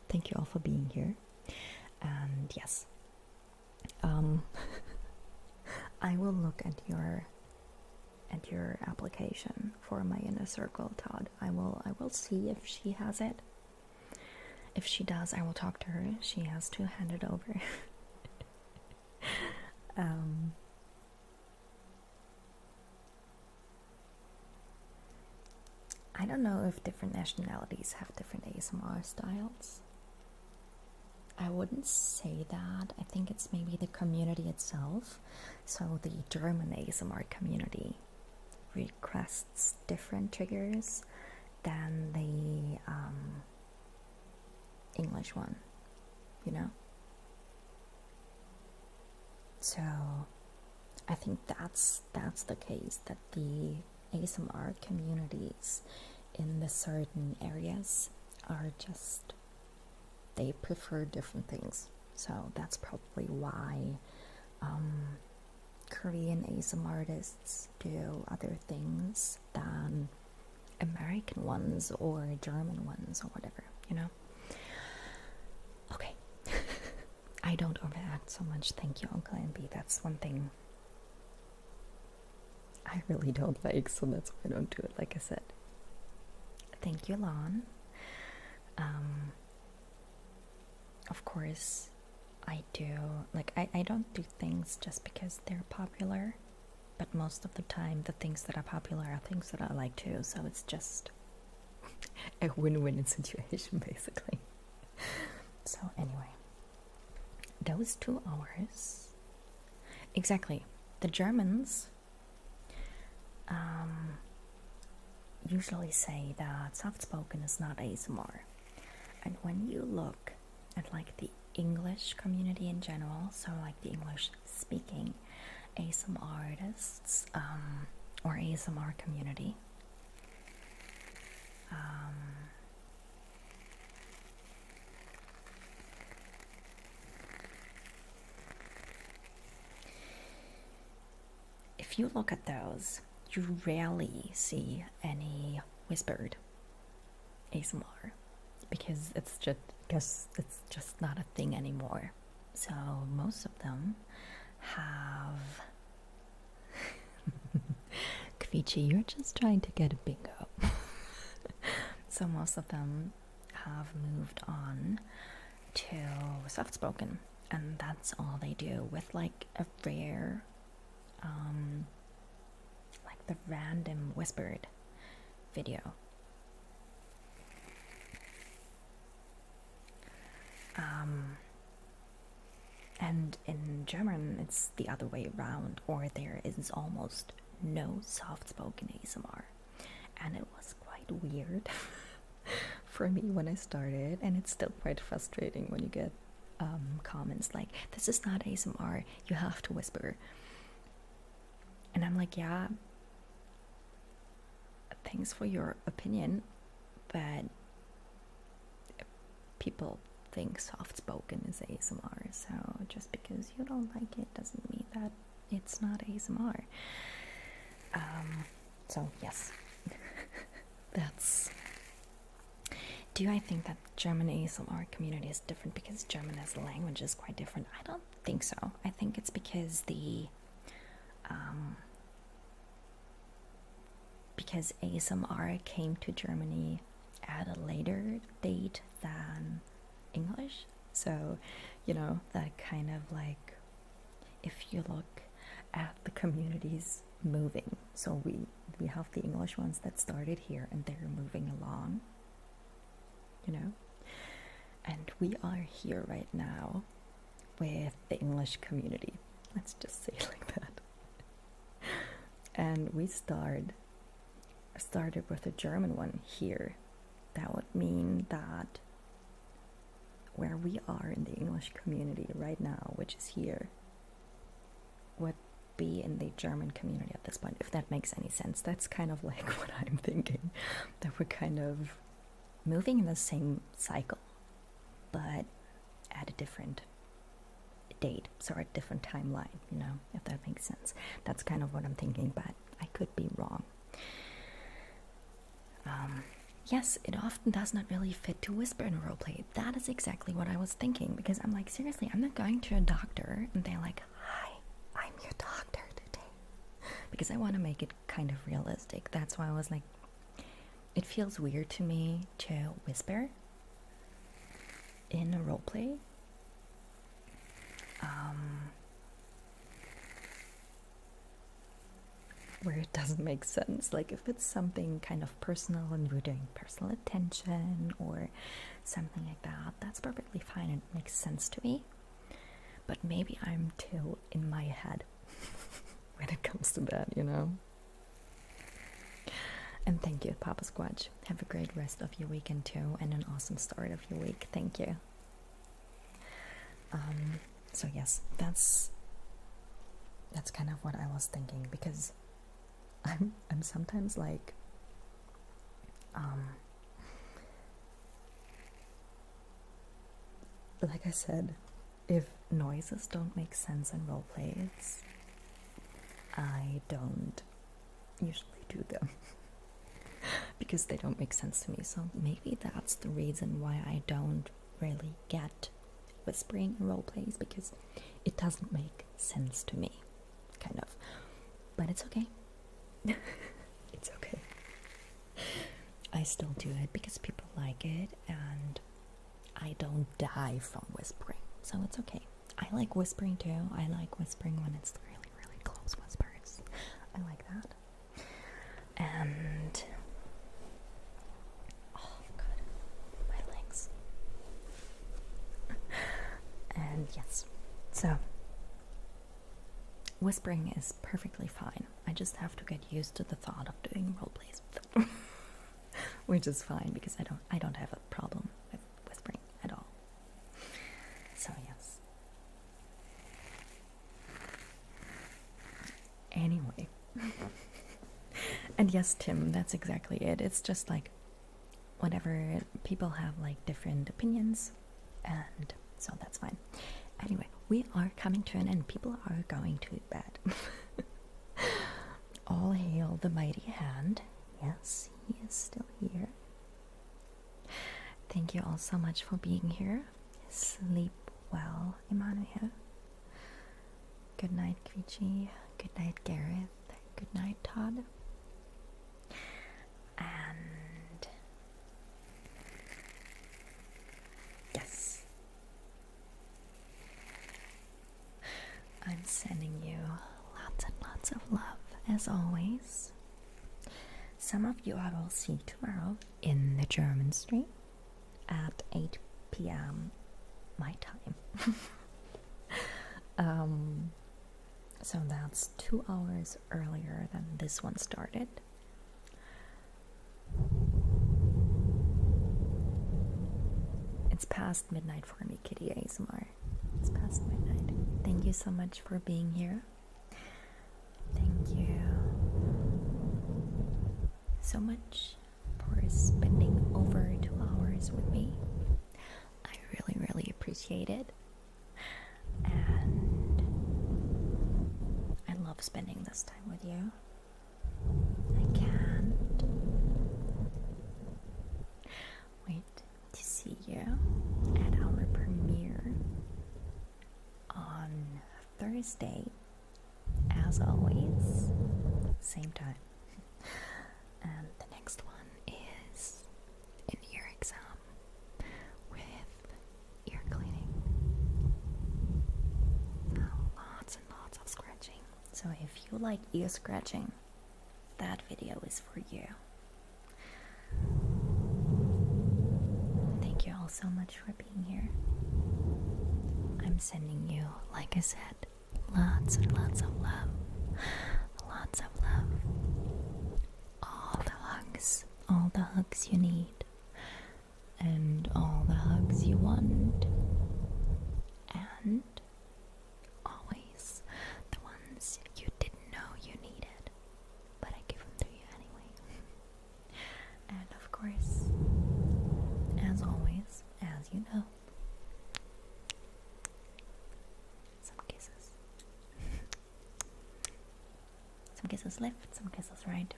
Thank you all for being here. And yes, I will look at your application for my inner circle, Todd. I will see if she has it. If she does, I will talk to her. She has to hand it over. I don't know if different nationalities have different ASMR styles. I wouldn't say that. I think it's maybe the community itself. So the German ASMR community requests different triggers than the English one, you know? So I think that's the case, that the ASMR communities in the certain areas are just, they prefer different things. So that's probably why Korean ASMR artists do other things than American ones or German ones or whatever, you know? Okay. I don't overact so much. Thank you, Uncle NB. That's one thing I really don't like, so that's why I don't do it, like I said. Thank you, Lon. Of course, I do, like, I don't do things just because they're popular, but most of the time the things that are popular are things that I like too, so it's just a win-win situation, basically. So anyway, those 2 hours. Exactly. The Germans usually say that soft-spoken is not ASMR. And when you look at like the English community in general, so like the English-speaking ASMR artists or ASMR community, if you look at those, you rarely see any whispered ASMR because it's just not a thing anymore. So most of them have Kvichi, you're just trying to get a bingo. So most of them have moved on to soft spoken, and that's all they do, with like a rare like the random whispered video. And in German it's the other way around, or there is almost no soft-spoken ASMR, and it was quite weird for me when I started, and it's still quite frustrating when you get comments like, this is not ASMR, you have to whisper. And I'm like, yeah, thanks for your opinion, but people think soft-spoken is ASMR, so just because you don't like it doesn't mean that it's not ASMR. So yes, that's... Do I think that German ASMR community is different because German as a language is quite different? I don't think so. I think it's because because ASMR came to Germany at a later date than English. So, you know, that kind of like, if you look at the communities moving, so we have the English ones that started here and they're moving along, you know, and we are here right now with the English community, let's just say it like that. And we started with a German one here. That would mean that where we are in the English community right now, which is here, would be in the German community at this point, if that makes any sense. That's kind of like what I'm thinking, that we're kind of moving in the same cycle, but at a different date, so a different timeline, you know, if that makes sense. That's kind of what I'm thinking, but I could be wrong. Yes, it often does not really fit to whisper in a roleplay. That is exactly what I was thinking, because I'm like, seriously, I'm not going to a doctor and they're like, hi, I'm your doctor because I want to make it kind of realistic. That's why I was like, it feels weird to me to whisper in a roleplay. Where it doesn't make sense. Like if it's something kind of personal and we're doing personal attention or something like that, that's perfectly fine. It makes sense to me. But maybe I'm too in my head when it comes to that, you know? And thank you, Papa Squatch. Have a great rest of your weekend too, and an awesome start of your week. Thank you. So yes, that's kind of what I was thinking, because I'm sometimes like I said, if noises don't make sense in role plays, I don't usually do them because they don't make sense to me. So maybe that's the reason why I don't really get whispering in role plays, because it doesn't make sense to me, kind of. But it's okay. It's okay. I still do it because people like it, and I don't die from whispering, so it's okay. I like whispering too. I like whispering when it's really, really close whispers. I like that. And oh god, my legs. And yes, so whispering is perfectly fine. I just have to get used to the thought of doing role plays with them. Which is fine, because I don't have a problem with whispering at all. So yes. Anyway. And yes, Tim, that's exactly it. It's just like whatever, people have like different opinions, and so that's fine. Anyway, we are coming to an end. People are going to bed. All hail the mighty hand. Yes, he is still here. Thank you all so much for being here. Sleep well, Emmanuel. Good night, Creechy. Good night, Gareth. Good night, Todd. And yes, I'm sending you lots and lots of love, as always. Some of you I will see tomorrow in the German stream at 8 p.m. my time. So that's 2 hours earlier than this one started. It's past midnight for me, Kitty ASMR. It's past midnight. Thank you so much for being here. Thank you so much for spending over 2 hours with me. I really, really appreciate it. And I love spending this time with you. I can't wait to see you at our premiere on Thursday, as always, same time. And the next one is an ear exam with ear cleaning. So lots and lots of scratching. So if you like ear scratching, that video is for you. Thank you all so much for being here. I'm sending you, like I said, lots and lots of love. Lots of love. All the hugs you need, and all the hugs you want, and always the ones you didn't know you needed, but I give them to you anyway. And of course, as always, as you know, some kisses. Some kisses left, some kisses right.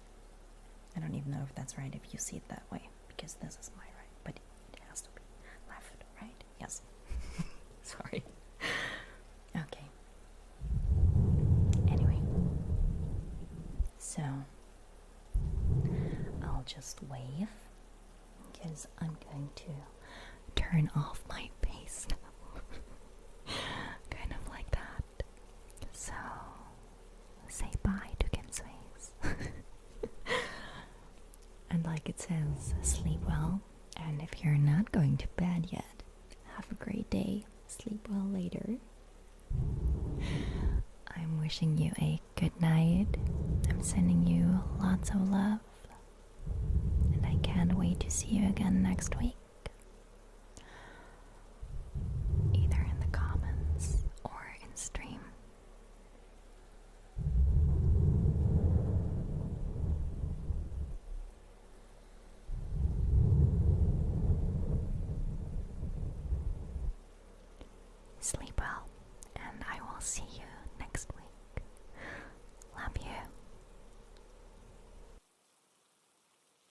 I don't even know if that's right if you see it that way, because this is my right, but it has to be left, right? Yes. Sorry. Okay. Anyway. I'll just wave because I'm going to turn off my face now. Kind of like that. So, say bye to Kim's face. And like it says, sleep well. And if you're not going to bed yet, have a great day. Sleep well later. I'm wishing you a good night. I'm sending you lots of love. And I can't wait to see you again next week. Either in the comments or in stream. Sleep well, and I will see you